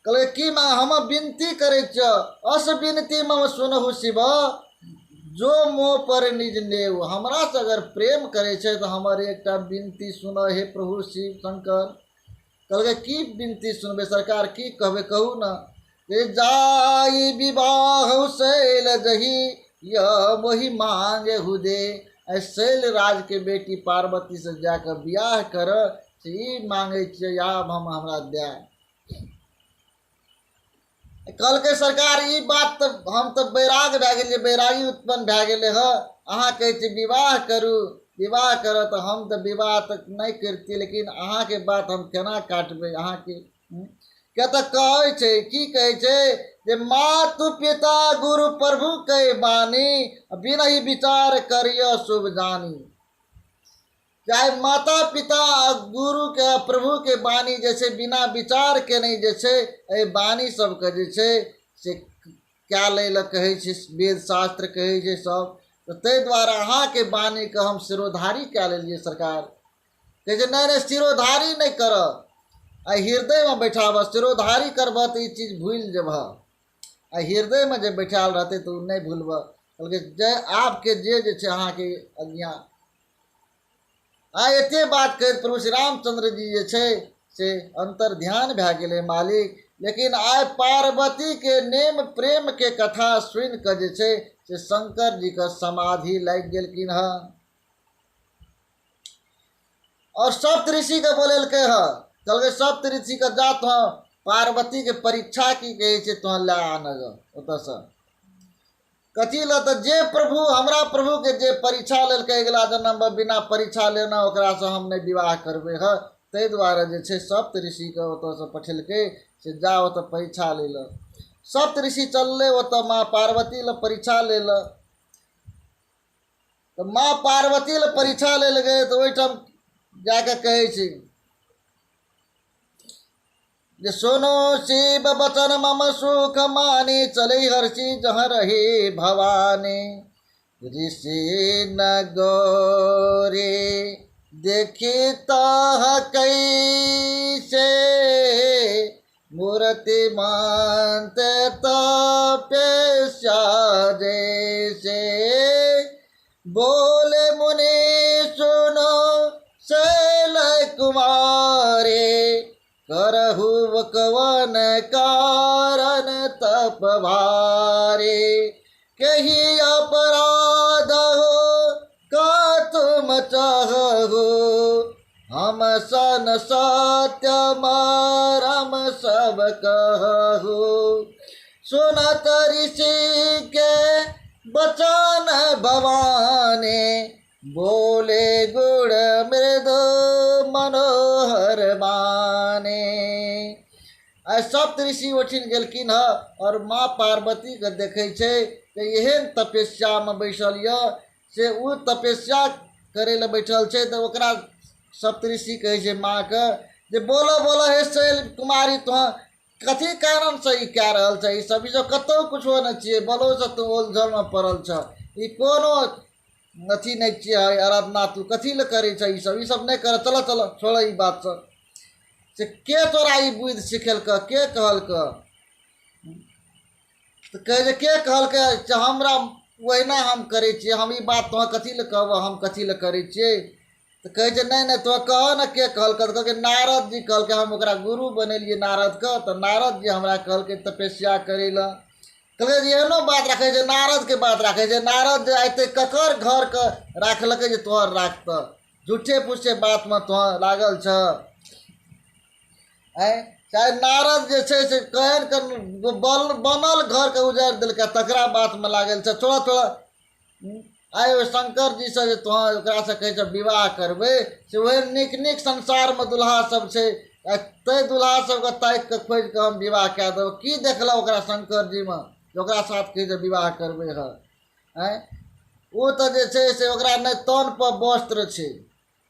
कहलकै की मांग, हम विनती करे छ, अस विनती मम सुनहु शिव जो मोह पर निज नेव। हमरा से अगर प्रेम करे छै तो हमर एकटा विनती सुन हे प्रभु शिव शंकर। कहलकै की विनती सुनबे सरकार, की कहबे कहू न। जे जाई विवाह शैल जही या वही मांगे हुदे। शैल राज के बेटी पार्वती से जाकर बियाह कर से ई मांगे छियै आब हमरा दे। कहलकै सरकार ई बात तऽ हम तऽ बैराग भए गेलियै, बैरागी उत्पन्न भए गेलै ह। अहाँ कहै छियै विवाह करू, विवाह करऽ तऽ हम तऽ विवाह तऽ नहीं करतियै, लेकिन अहाँके बात हम केना काटबै अहाँके। क्या तऽ कहै छै, की कहै छै जे मातु पिता गुरु प्रभु कई बानी, बिना ही विचार करिय शुभ जानी। चाहे माता पिता गुरु के प्रभु के बानी जे छै बिना विचार के नहीं जे छै एहि बानी सबके जे छै से क्या लै लए कहै छै, वेद शास्त्र कहै छै सब। तऽ ताहि दुआरे अहाँके बानीके हम सिरोधारी कए लेलियै सरकार। कहै छै नहीं नहीं सिरोधारी नहीं करब, आ हृदय में बैठाबह। सिरोधारी करबह तऽ ई चीज भूल जेबह, आ हृदय में जे बैठाल रहतै तऽ ओ नहीं भूलबह। कहलकै जय आपके जे छै अहाँके आज्ञा। आ एते बात कहैत प्रभु श्री रामचंद्र जी जे छै से अंतर ध्यान भए गेलै मालिक। लेकिन आइ पार्वती के नेम प्रेम के कथा सुनि कऽ जे छै से शंकर जी के समाधि लागि गेलखिन ह। और सप्त ऋषि के बोलेलकै ह, कहलकै सप्त ऋषि के जा तो पार्वती के परीक्षा की कहै छै तो ला आन ओतऽ से। कथी ल तऽ जे प्रभु हमरा प्रभु के जे परीक्षा लेलकै अगिला जन्म में बिना परीक्षा लेना ओकरा से हम नहीं विवाह करबै ह। ताहि दुआरे जे छै सप्त ऋषि के ओतऽ से पठेलकै से जा ओतऽ परीक्षा ले ल। सप्त ऋषि चललै ओतऽ माँ पार्वती ल परीक्षा ले ल। तो माँ पार्वती ल परीक्षा ले गए तो ओहिठाम जाके कहै छै जे सुनो शिव बचन मम सुख मानी, चले हर्षि जहाँ रहे भवानी। ऋषि न गौरे देखी तह कैसे, मूर्ति मानते तपस्या जैसे। बोले मुनि सुनो शैल कुमारे, करहु कवन कारण तप भारे। कही अपराध हो का तुम चाहु, हम सन सत्य मरम सब कहु। सुनत ऋषि के बचन भवानी, बोले गुण मृदु मनोहर माने। सप्त ऋषि उठिन गेलखिन ह और माँ पार्वती के देखे छै कि एहन तपस्या में बैसल य से उ तपस्या करे ले बैठल छै। तो ओकरा सप्त ऋषि कहे छै माँ के जे बोलो बोलो हे शैल कुमारी, तो कथी कारण से ई कह रहल छै ई सब, कतौ कुछो न छियै, बोलो से तू उलझल में पड़ल छ। ई कोनो अथी नहीं छियै आराधना, तू कथी ले करे छ ई सब नहीं कर। चलो चलो छोड़ ई बात सब से के तोरा ई बुद्धि सिखेलक, के कहलक। तो कहे जे के कहलक हमरा ओहिना हम करे छियै, हम ई बात तो कथी ले कहब, हम कथी ले करे छियै। तो कहे छै नहीं नहीं तो कह न के कहलक। तो कहलकै नारद जी कहलकै, हम ओकरा गुरु बनेलियै नारद के, तो नारद जी हमरा कहलकै तपस्या करे ला। कहलकै एहनो बात रखे छै, नारद के बात रखे छै। नारद जे आते ककर घर के राखलकै जे तोहर राखत, झूठे पूछे बात में तोहर लागल छ। चाहे नारद जे छै से कहन के बनल घर के उजाड़ दिलकै तकरा बात में लागल छ। थोड़ा थोड़ा आइ शंकर जी से तोहर ओकरा से कहे विवाह करबे से वही नीक नीक संसार में दुल्हा सब छै, ते दुल्हा सबके ताकि के खोज के हम विवाह कए देब। की देखल ओकरा शंकर जी में ओकरा साथ कहे विवाह करबे है। वो तो जे छै से ओकरा नहीं तन पर वस्त्र छै,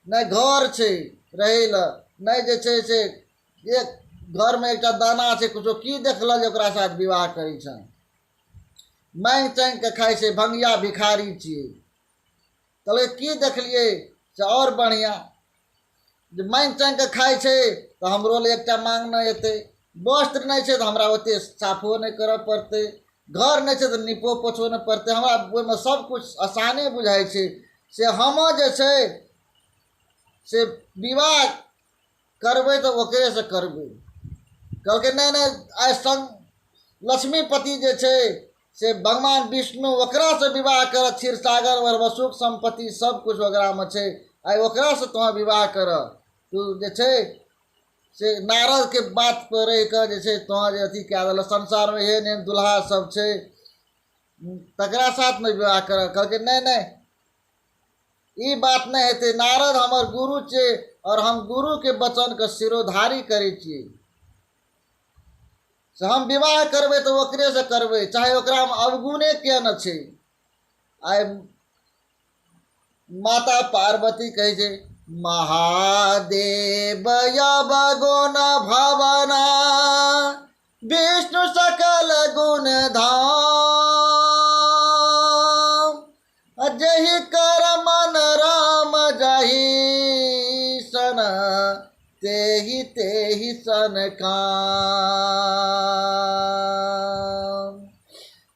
नहीं घर छै रहे ल, नहीं जे छै से एक घर में एक दाना छै कुछो। की देखल जे ओकरा साथ विवाह करे छ। मांग चांग के खाए छै, भंगिया भिखारी छियै। कहले की देखलिए से और बढ़िया जे मांग चांग के खाए छै तो हमरो ले एकटा मांग न एते। वस्त्र नहीं छै तो हमरा ओते साफो नहीं करे पड़ते, घर नहीं छै तो नीपो पोछो नहीं पड़ते, हमरा ओहि में सब कुछ आसाने बुझाई छै। से हम जे छै से विवाह करबै तो ओकरे से करबै। कहलकै नहीं नहीं, आइ संग लक्ष्मीपति जे छै से भगवान विष्णु ओकरा से विवाह कर, क्षीर सागर और सुख संपत्ति सब कुछ ओकरा में छै, आइ ओकरा से तोहर विवाह कर। तू जे छै से नारद के बात पर रहि कऽ जे छै तोहर जे अथी कए देलक, संसार में एहन एहन दुल्हा सब छै तकरा साथ में विवाह कर। कहलकै नहीं नहीं, ई बात नहीं हेतै, नारद हमर गुरु छै और हम गुरु के वचन के शिरोधारी करै छियै, से हम विवाह करबै तो ओकरे से करबै, चाहे ओकरा में अवगुणे किया न छै। आइ माता पार्वती कहै छै महादेव गुण भवना विष्णु सकल गुण धाम, जहि कर मन राम जहि सन तेहि तेहि सन काम।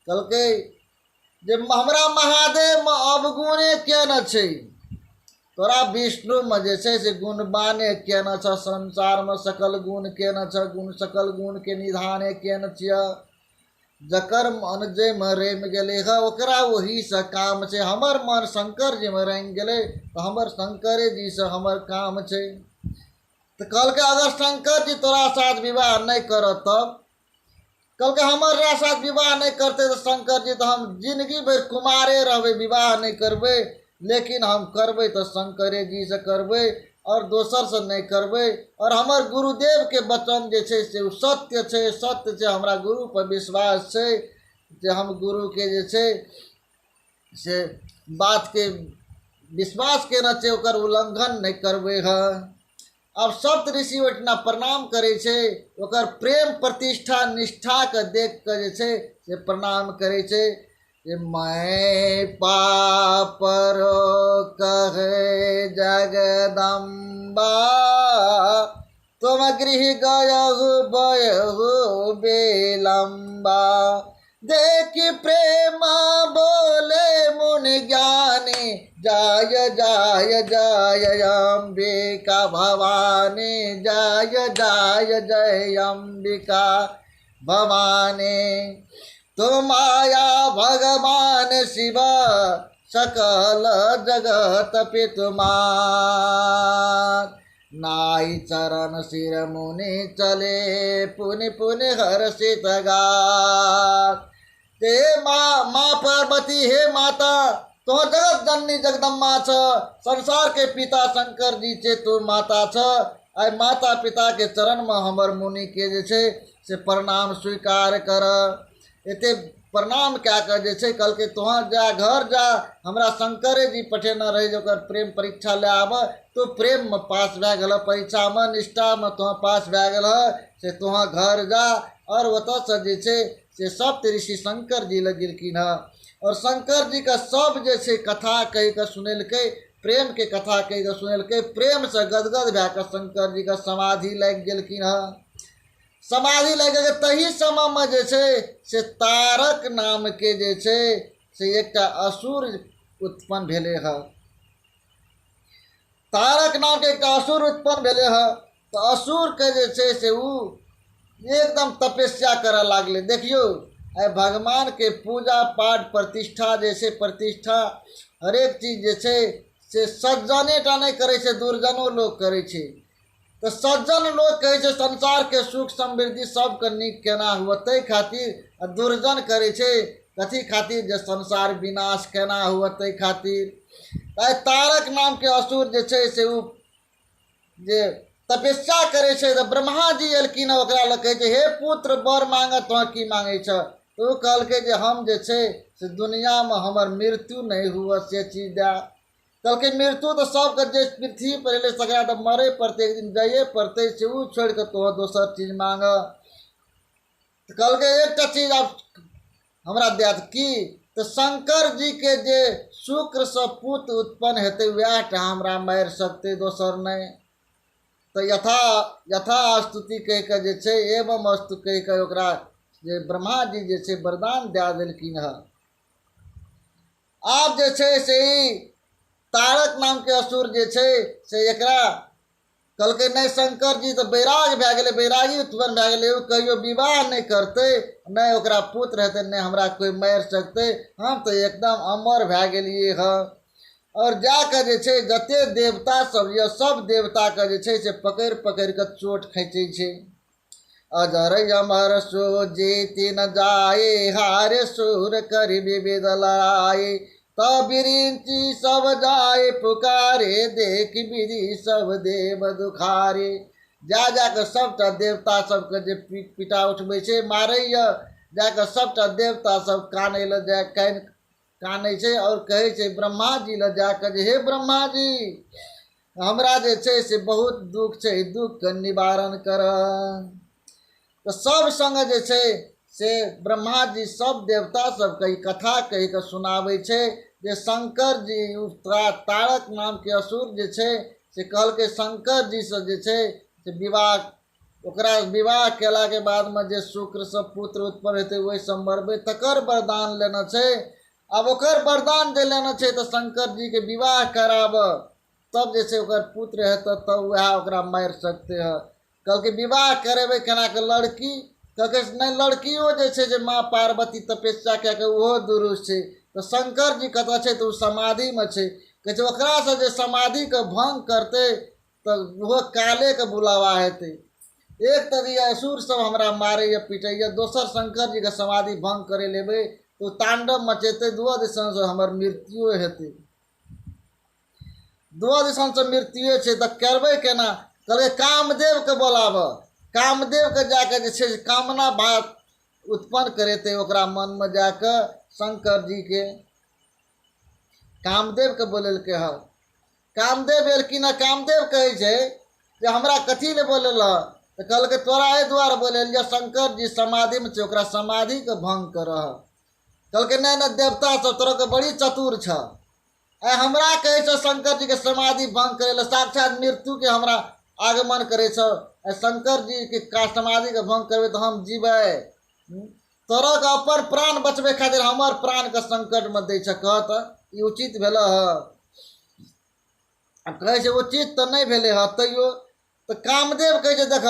कहलकै जे हमरा महादेव में अवगुणे किया न छै, तोरा विष्णु में जे छै से गुणवाने किया न छ, संसार में सकल गुण के न छ, गुण सकल गुण के निधाने के न छिय। जकर मन जे में रमि गेले है ओकरा वही से काम छै। हमर मन शंकर जी में रमि गेले तो हमर शंकरे जी से हमर काम छै। तो कहलकै अगर शंकर जी तोरा साथ विवाह नहीं करत तब, कहलकै हमारा साथ विवाह नहीं करते तो शंकर जी तो हम जिंदगी भर कुमारे रहबे, विवाह नहीं करबे, लेकिन हम करबे तो शंकरे जी से करबे और दोसर से नहीं करबे। और हमर गुरुदेव के वचन जे छै से सत्य छै, सत्य छै, हमरा गुरु पर विश्वास छै जे हम गुरु के जे छै से बात के विश्वास केना छै, ओकर उल्लंघन नहीं करबे है। अब सप्त ऋषि ओठना प्रणाम करे छै, ओकर प्रेम प्रतिष्ठा निष्ठा के देख के जे छै से प्रणाम करे छै। मैं पापर कहे जगदम्बा तुम गृह गयहु बयहु बेलम्बा, देखि प्रेम बोले मुनि ज्ञानी जय जय जय अंबिका भवानी, जय जय जय अंबिका भवानी। तुम आया भगवान शिव सकल जगत पितुमान, नाई चरण सिर मुनि चले पुनि पुनि हर्षित गात। ते माँ पार्वती हे माता तो जगत जननी जगदम्बा छ, संसार के पिता शंकर जी छे तू माता छ। आई माता पिता के चरण में हमर मुनि के जे छे से प्रणाम स्वीकार कर। एते प्रणाम क्या कर जे छे कल के तुहाँ जा घर जा, हमरा शंकरे जी पठेना रहे जो कर प्रेम परीक्षा ले आब, तो प्रेम में पास भए गल, परीक्षा में निष्ठा में तुहाँ पास भए गल से तुहाँ घर जा। और ओतऽ से जे छे से सप्त ऋषि शंकर जी लग गिरकिन है और शंकर जी का सब जे छे कथा कह के सुनेलकै, प्रेम के कथा कह के सुनेलकै। प्रेम से गदगद भए के शंकर जी का समाधि लग गेलखिन है। समाधि लग के तही समय में जे छे से तारक नाम के जे छे से एकटा असुर उत्पन्न भेले है। तारक नाम के एकटा असुर उत्पन्न भेले है। तो असुर के जे छे से उ एकदम तपस्या करे लागले। देखियो आइ भगवान के पूजा पाठ प्रतिष्ठा जैसे प्रतिष्ठा हरेक चीज जे छे से सज्जने टा नहीं करे छे, दुर्जनो लोग करे छे। तो सज्जन लोग कहे छे संसार के सुख समृद्धि सबके नीक केना हुआ, तै खातिर दुर्जन करे छे कथी खातिर जे संसार विनाश केना हुआ तै खातिर। तारक नाम के असुर जे छे से उ जे तपस्या करे छे तो ब्रह्मा जी एलखिन, ओकरा लग कहे छे हे पुत्र वर मांगे तो की मांगे छ। तो कहलकै जे हम जे छे से दुनिया में हमर मृत्यु नहीं हुआ से चीज दे। कहलकै मृत्यु तो सबके जे पृथ्वी पर एले सकरा तो मरे पड़ते, एक दिन जाइए पड़ते, से उ छोड़ के तो दोसर चीज मांग। तो कहलकै एकटा चीज आप हमरा देत की, तो शंकर जी के जे शुक्र से पुत्र उत्पन्न हेतै वह टा हमरा मार सकते, दोसर नहीं। तो यथा स्तुति कह के जे छे एवं अस्तु कह के ओकरा जे ब्रह्मा जी जे छे वरदान दे देलखिन है। आप जे छे से तारक नाम के असुर जे छे से एकरा कहलकै नहीं शंकर जी तो बैराग भए गेलै, बैरागी उत्पन्न भए गेलै, कहियो विवाह नहीं करते, नहीं ओकरा पुत्र हेतै, नहीं हमरा कोई मारि सकते, हम तो एकदम अमर भए गेलियै हँ। और जाके जे छै जते देवता सब ये सब देवता के जे छै से पकड़ि पकड़ि के चोट खींचै छै। अजर अमर सो जीति न जाए, हारे सुर करि विविध लड़ाए, तब बिरिंची सब जाए पुकारे, देख विधि सब देव दुखारे। जा के सबटा देवता सबके जे पिटा उठबै छै मारैया, जाके सबटा देवता सब कानै लए जाए कानै छै और कहै छै ब्रह्मा जी लए जाके जे हे ब्रह्मा जी हमरा जे छै से बहुत दुख छै, दुख के निवारण कर। तो सब संग जे छै से ब्रह्मा जी सब देवता सबके ई कथा कहि के सुनाबै छै जे शंकर जी तारक नाम के असुर जे छै से कहलकै शंकर जी से जे छै से विवाह, ओकरा विवाह केला के बाद में जे शुक्र से पुत्र उत्पन्न हेतै ओहि से मरबै, तकर वरदान लेना छै। अब ओकर वरदान जे लेना छै तो शंकर जी के विवाह कराब, तब जे छै ओकर पुत्र हेतै तब वह ओकरा मारि सकते है। कहलकै विवाह करेबै केना के लड़की, कहलकै नहीं लड़कियों जे छै जे माँ पार्वती तपस्या कए के ओहो दुरुस्त छै, तो शंकर जी कतऽ छै तो समाधि में छै। कहै छै ओकरा से जे समाधि के भंग करते तो ओहो काले के बुलावा हेतै। एक तो ये असुर सब हमरा मारैया पीटैया, दोसर शंकर जी के समाधि भंग करे लेबै तो तांडव मचेते, दुओ दिसन से हमर मृत्यु हेतै, दुओ दिसन से मृत्यु छै तो करबै केना। कहलकै कामदेव के बोलाब, कामदेव के जाके जे छै कामना बात उत्पन्न करेते ओकरा मन में जाके शंकर जी के कामदेव के बोलेलकै है। कामदेव एलखिन, कामदेव कहै छै जे हमरा कथी ले बोलेल, तो कहलकै तोरा एहि दुआरे बोलेलिया शंकर जी समाधि में छै, ओकरा समाधि के भंग करह। कहलकै नहीं नहीं देवता सब तोरा के बड़ी चतुर छ, हमरा कहै छौ शंकर जी के समाधि भंग करे, साक्षात मृत्यु के हमरा आगमन करे छौ, शंकर जी के समाधि के भंग करबे तो हम जीवे, तोरा के अपन प्राण बचबे खातिर हमर प्राण के संकट में दै छ, कहत ई उचित भेल है। कहे छै उचित तो नहीं भेले है तैयो। तो कामदेव कहे छै देख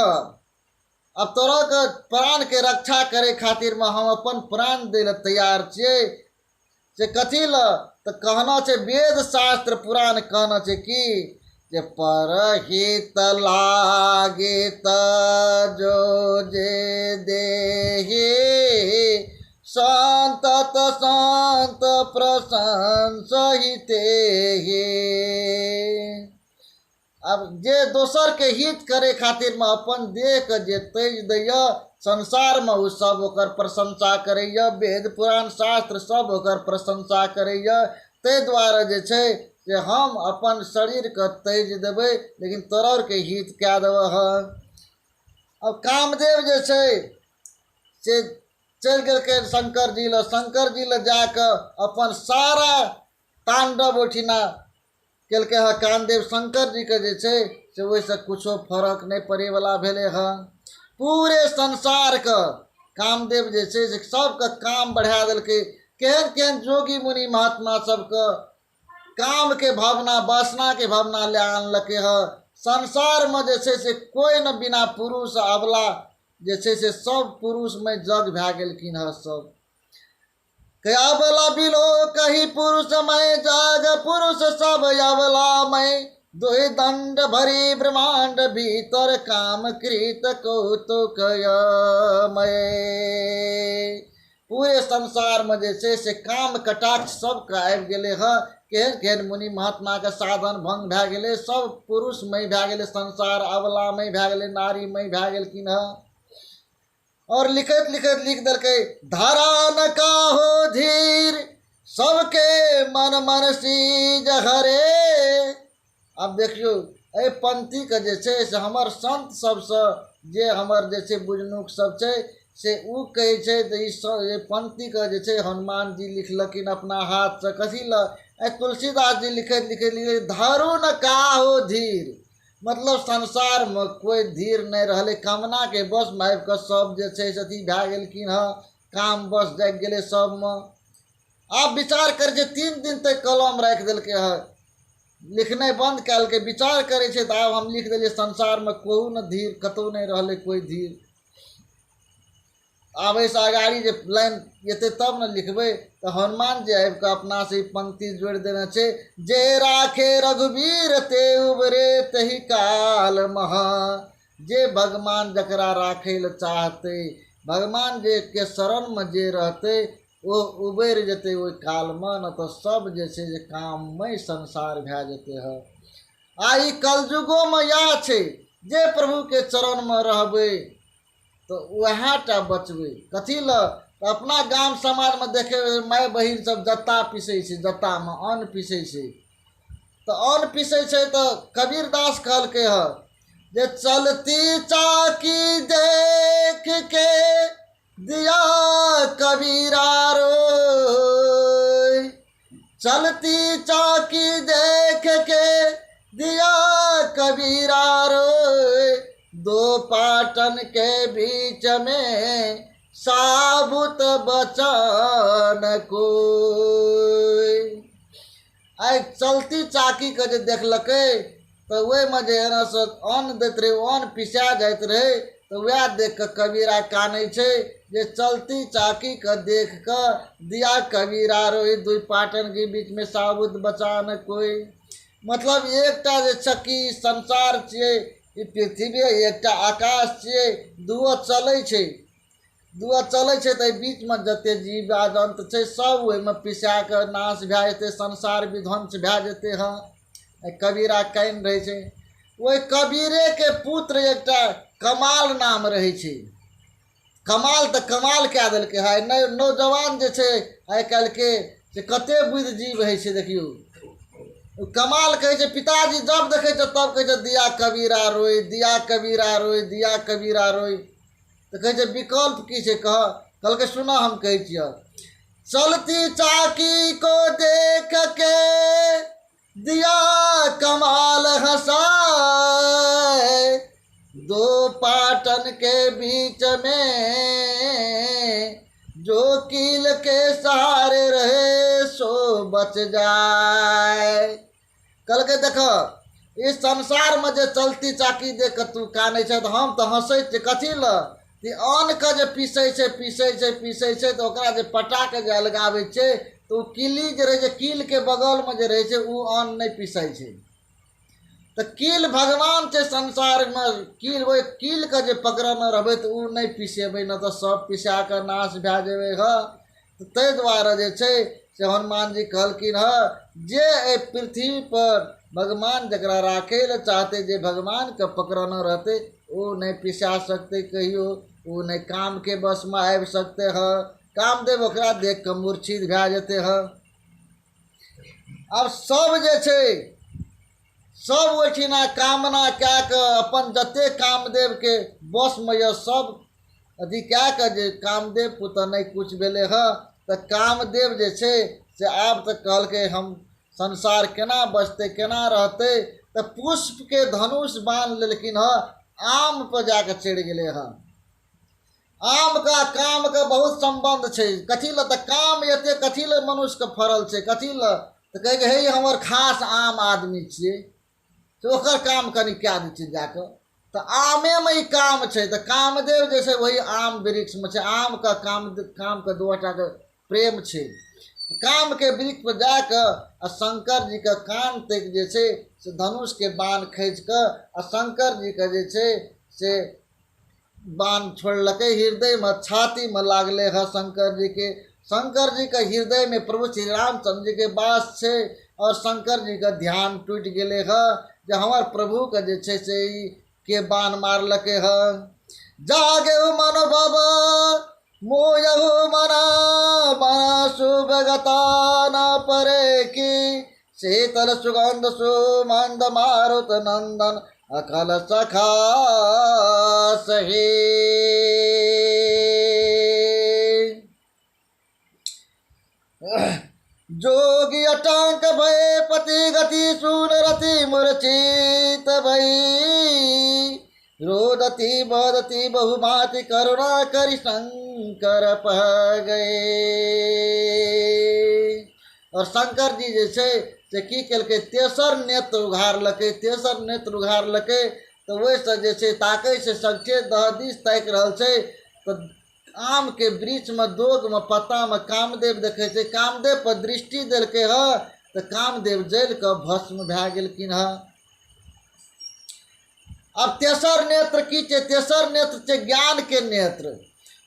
अब तोरा के प्राण के रक्षा करे खातिर में हम अपन प्राण दे तैयार छियै, से कथी ल तो कहना छै वेद शास्त्र पुराण कहना छै कि जे परहित लागे त जो जे देहि, संतत संत प्रशंसिते। अब जे दोसर के हित करे खातिर में अपन देह के जे तेज दैया संसार में उ सब ओकर प्रशंसा करैया, वेद पुराण शास्त्र सब ओकर प्रशंसा करैया, ते द्वारे जे छै जे हम अपन शरीर के तेज देबै लेकिन तोरर के हित कए देब है। अब कामदेव जे छै से चल गए शंकर जी ल, शंकर जी ल जाके अपन सारा तांडव ओठिना केलकै है। कामदेव शंकर जी के जे छै से ओहिसे कुछो फर्क नहीं पड़े वाला भेले है। पूरे संसार के कामदेव जे छै से सबके काम बढ़ा देलकै, केहन केहन जोगी मुनि महात्मा सबके काम के भावना वासना के भावना ले आनलकै है। संसार में जे छै से कोई न बिना पुरुष अबला जे छै से सब पुरुष में जग भए गेलखिन है। सब अबला बिलो कही पुरुष में जग, पुरुष सब अबला में दोहि दंड भरी ब्रह्मांड भीतर, काम कृत कौतुक मय। पूरे संसार में जे छै से काम कटाक्ष सबके आबि गेले है। केहन केहन मुनि महात्मा के साधन भंग भए गेले, सब पुरुष मय भए गेले, संसार अबला मय भए गेले, नारी मय भए गेलखिन है। और लिखत लिखत लिख देलकै धारा न काहो धीर, सबके मन मन सीज हरे। अब देखियो एहि पंक्ति के जे छै से हमर संत सबसे जे हमर जे छै बुझनुक सब छै से उ कहै छै ई पंक्ति के जे छै हनुमान जी लिखलखिन अपना हाथ से। कथी ल तुलसीदास जी लिखैत लिखैत धारू न काहो धीर, मतलब संसार में कोई धीर नहीं रहले, कामना के बस में आबि के सब जे छै से अथी भए गेलखिन है, काम बस जाग गेले सब में। आप विचार कर जे 3 दिन तक कलम राख देलकै है, लिखनाइ बंद कयल के विचार करे छे तऽ आब हम लिख देलियै संसार में कोहू न धीर, कतौ नहीं रहले कोई धीर। आब ऐसे अगाड़ी जे लाइन एते तब न लिखबै। तो हनुमान जी आबि कऽ अपना से पंक्ति जोड़ देने छे, जे राखे रघुवीर ते उबरे तही काल महा। जे भगवान जकरा राखे ल चाहते, भगवान जे के शरण में जे रहते वो उबेर जेते ओहि काल में, न तो सब जे छे जे काममय संसार भए जेते है। आई कलयुगो में या छे, जे प्रभु के चरण में रहबे तो वह टा बचबे। कथी ल? तो अपना गाम समाज में देखे माय बहिन सब जत्ता पीसे छे, जत्ता में अन्न पीसे छे। तो अन्न पीसे छे तो कबीर दास कहलके है जे चलती चाकी देख के दिया कबीरा रोय, चलती चाकी देख के दिया कबीरा रोय। दो पाटन के बीच में साबुत बचन कोई। आई चलती चाकी के जे देखलकै तो वही में जे अन्न दैत रहे, अन्न पिसा जाइत रहे, तो वह देख के कबीरा कानै छे जे चलती चाकी के देख के दिया कबीरा रोई, दुई पाटन के बीच में साबुत बचान कोई। मतलब एकटा जे चक्की संसार छे, ई पृथ्वी एकटा आकाश छे, दुओ चलै छे, दुओ चलै छे तो बीच में जते जीव जंत छे सब ओहि में पिसा के नाश भए जेते, संसार विध्वंस भए जेते हैं। कबीरा कान रहे छे। वही कबीरे के पुत्र एकटा कमाल नाम रहे छे। कमाल तो कमाल कए देलकै है। नौजवान जे छे आइ काल्हि के से कते बुद्धि जीव है छे। देखियो कमाल कहे छे, पिताजी जब देखे छे तब कहे छे दिया कबीरा रोई, दिया कबीरा रोई, दिया कबीरा रोई। तो कहे छे विकल्प की छे? कहलके सुना हम कहे छिय, चलती चाकी को देख के दिया कमाल हंसाए, दो पाटन के बीच में जो कील के सहारे रहे सो बच जाए। कल के देखो इस संसार में जे चलती चाकी देख तू काने छे तो हम तो हंसे छे। कथी ल? अन्न के जे पीसे छे तो ओकरा जे पटा के जे अलगावे छे तो कीली जे रहे, कील के बगल में जे रहे छे उ अन्न नहीं पीसाई छे। तो कील भगवान छे संसार में, कील वही कील के जे पकड़ने रहबे तो उ नहीं पीसेबे, न तो सब पिसा के नाश भए जेबे है। तो तै द्वारे जे छे से हनुमान जी कहलकिन है जे ए पृथ्वी पर भगवान जकरा राखे ल चाहते, जे भगवान के पकड़ने रहते वो नहीं पिसा सकते कहियो, वो नहीं काम के बस में आबि सकते है। कामदेव ओकरा देख के मूर्छित भए जेते है। अब सब जे छे सब ओठिना कामना कए के अपन जते कामदेव के बस में यह सब अथी कए के जे कामदेव पुत्र नहीं कुछ भेले है। तो कामदेव जे छे से आब तक कहलके हम संसार केना बचते केना रहते। तो पुष्प के धनुष बांध लेलकिन है, आम पर जाके चढ़ गेले है। आम का काम का बहुत संबंध छे। कथी ल? तो काम एते कथी ल मनुष्य के फरल छे? कथी ल? तो कहे के हे हमर खास आम आदमी छिए, तो ओकर काम कनी क्या दै छिए जाके। तो आमे में ही काम छे। तो कामदेव जैसे वही आम वृक्ष में छे। आम का काम के दूटा के प्रेम छे। काम के वृक्ष पर जाकर शंकर जी के कान तक जे छे से धनुष के बाण खींच कर शंकर जी के जे छे से बाण छोड़लके हृदय में, छाती में लागले है शंकर जी के। शंकर जी के हृदय में प्रभु श्री रामचंद्र जी के वास छे और शंकर जी का ध्यान टूट गेले है। जो हमार प्रभु के जे छे से के बाण मारलके है। जागे मन बाबा मोयहु मना शुभ गता न परे की, शीतल सुगंध सुमंद मारुत नंदन अकल सखा सही। जोगी अटांक भय पति गति सुन रति मूर्छित भई, रोदती बदती बहुभांति करुणा करि शंकर पह गए। और शंकर जी जे छे से की केलकै, तेसर नेत्र उघारलकै। तेसर नेत्र उघारलकै तऽ ओहिसँ जे छै ताकै छै, सगठे दह दिस ताकि रहल छै। तऽ आम के वृक्ष में दोग में पत्ता में कामदेव देखे छै। कामदेव पर दृष्टि देलकै ह तऽ कामदेव जल कऽ भस्म भए गेलखिन ह। अब तेसर नेत्र की छै? तेसर नेत्र छै ज्ञान के नेत्र।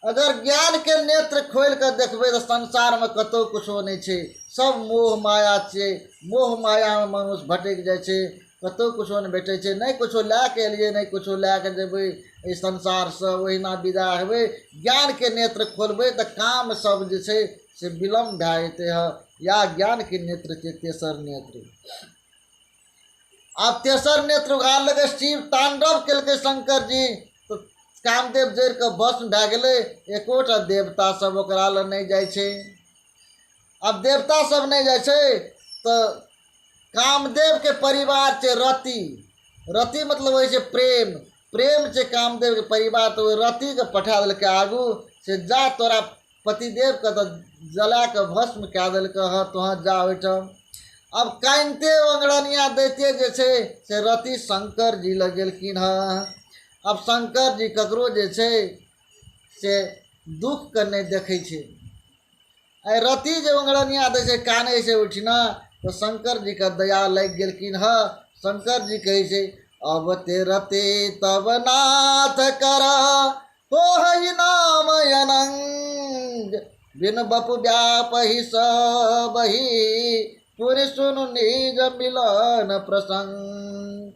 अगर ज्ञान के नेत्र खोल कऽ देखबै तऽ संसार में कतौ कुछो नहीं छै, सब मोह माया छै। मोह माया में मनुष्य भटक जाइ छै, कतौ कुछो नहीं भेटै छै। नहीं कुछो लए के एलियै, नहीं कुछो लए के जेबै एहि संसार से, ओहिना विदा हेबै। ज्ञान के नेत्र खोलबै तऽ काम सब जे छै से विलम्ब भए जेतै ह। या ज्ञान के नेत्र छै तेसर नेत्र। आब तेसर नेत्र उघार लगे, शिव तांडव केलकै शंकर जी, तो कामदेव जड़ के भस्म भए गेलै। एकोटा देवता सब ओकरा लग नहीं जाइ छै। अब देवता सब नहीं जाइ छै तऽ कामदेव के परिवार छै रति। रति मतलब होइ छै प्रेम। प्रेम छै कामदेव के परिवार, तो रति के पठा देलकै आगू से जा तोरा पतिदेव के तऽ जला के भस्म कए देलकै ह, तोहाँ जा ओहिठाम। अब कानिते अंगड़निया दैते जे छै से रति शंकर जी लग गेलखिन ह। अब शंकर जी ककरो जे छै से दुख के नहीं देखै छै। आई रति जे अंगड़निया दै छै, कानै छै उठिना, तो शंकर जी के दया लग गेलखिन ह। शंकर जी कहे छै अब ते रते तब नाथ करा हो हई नाम अनंग, बिन बपु व्यापहि सबहि पुरि सुनु निज मिलन प्रसंग।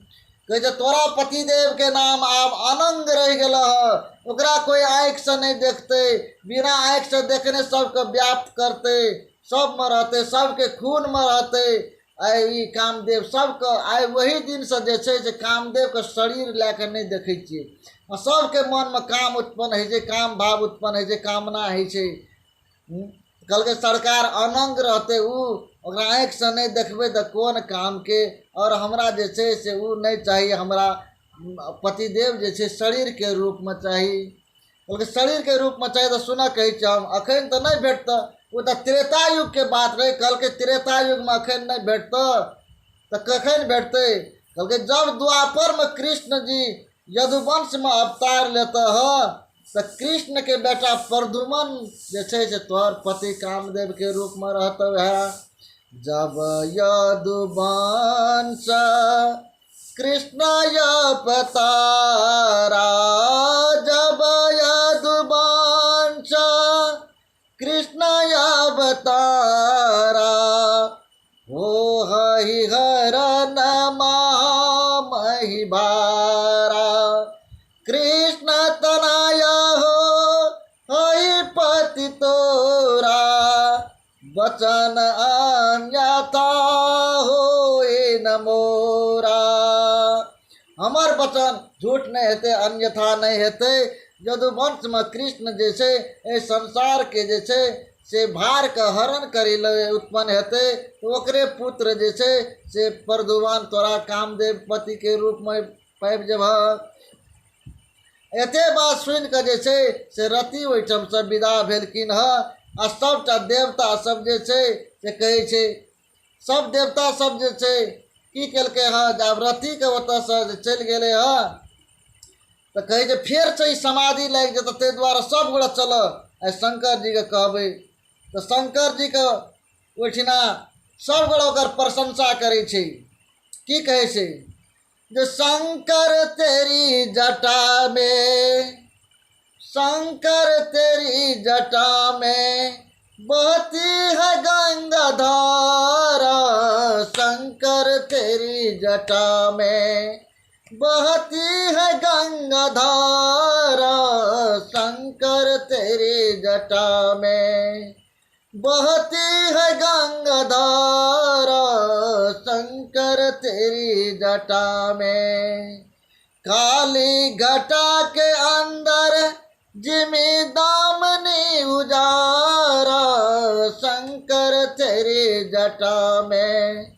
कहे छै तोरा पतिदेव के नाम आब अनंग रह गेल ह। ओकरा कोई आँख से नहीं देखते, बिना आँख से देखने सबके व्याप्त करते, सब में रहते, सबके खून में रहते। आई कामदेव सबके आई वही दिन से जे छै से कामदेव के शरीर लए के नहीं देखे छियै। सबके मन में काम उत्पन्न है छै, काम भाव उत्पन्न है छै, कामना है छै। कहलकै सरकार अनंग रहते उ, ओकरा आँख से नहीं देखबै तऽ कोन काम के। और हमरा जे छै से उ नहीं चाहिए, हमरा पतिदेव जे छै शरीर के रूप में चाही। कहलकै शरीर के रूप में चाहिए तो सुना कहै छै हम अखन तो नहीं भेटत। वो तो त्रेता युग के बात रहे। कहलकै त्रेता युग में अखन नहीं भेटत तो कखन भेटते? कहलकै जब द्वापर में कृष्ण जी यदुवंश में अवतार लेता ह तो कृष्ण के बेटा प्रद्युमन जे छै से तोहर पति कामदेव के रूप में रहते है। जब यदुवंश कृष्ण अवतारा, जब यदुवंश कृष्ण अवतारा, हो हरि हरन महामहि भारा। कृष्ण तनया हो हई पति तोरा, वचन अन्यथा होए न मोरा। हमर वचन झूठ नहीं हेते, अन्यथा नहीं हेते। यदुवंश में कृष्ण जे छै ए संसार के जे छै से भार के हरण करै ले उत्पन्न हेते, तो ओकरे पुत्र जे छै से प्रद्युमन तोरा कामदेव पति के रूप में पाबि जेबह। एते बात सुन के जे छै से रति ओहिठाम से विदा भेलखिन ह। आ सबटा देवता सब जे छै से कहै छै, सब देवता सब जे छै की केलकै ह, जब रति के ओतऽ से चलि गेलै ह तो कहे छै फेर से ई समाधि लागि जेतै, ताहि दुआरे सब गोरा चल आ शंकर जी के कहबै। तो शंकर जी के ओहिठिना सब गोरा ओकर प्रशंसा करे छै। की कहे छै जो शंकर तेरी जटा में, शंकर तेरी जटा में बहती है गंगा धारा, शंकर तेरी जटा में बहती है गंगा धारा, शंकर तेरी जटा में बहती है गंगा धारा, शंकर तेरी जटा में। काली घटा के अंदर जिमी दामनी उजारा, शंकर तेरी जटा में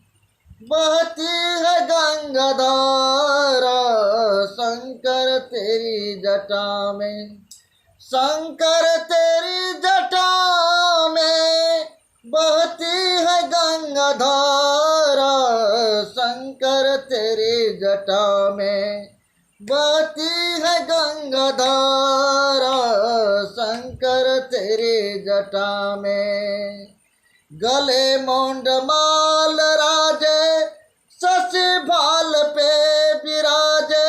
बहती है गंगा धारा, शंकर तेरी जटा में। शंकर तेरी जटा में बहती है गंगा धारा शंकर तेरी जटा में, बहती है गंगा धारा शंकर तेरी जटा में। गले मोंड माल राजे शशि भाल पे विराजे,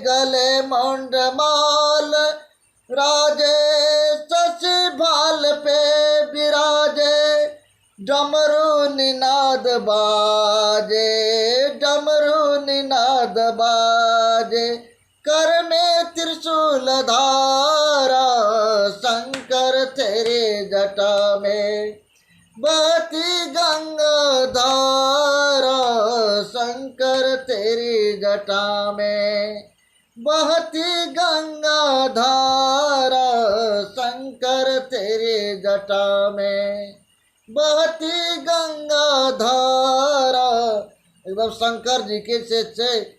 गले मोंड माल राजे शशि भाल पे विराजे। डमरू निनाद बाजे, डमरू निनाद बाजे, कर में त्रिशूल धारा शंकर तेरे जटा में। बहती गंगा धारा शंकर तेरी जटा में, बहती गंगा धारा शंकर तेरी जटा में, बहती गंगा धारा। एकदम शंकर जी के से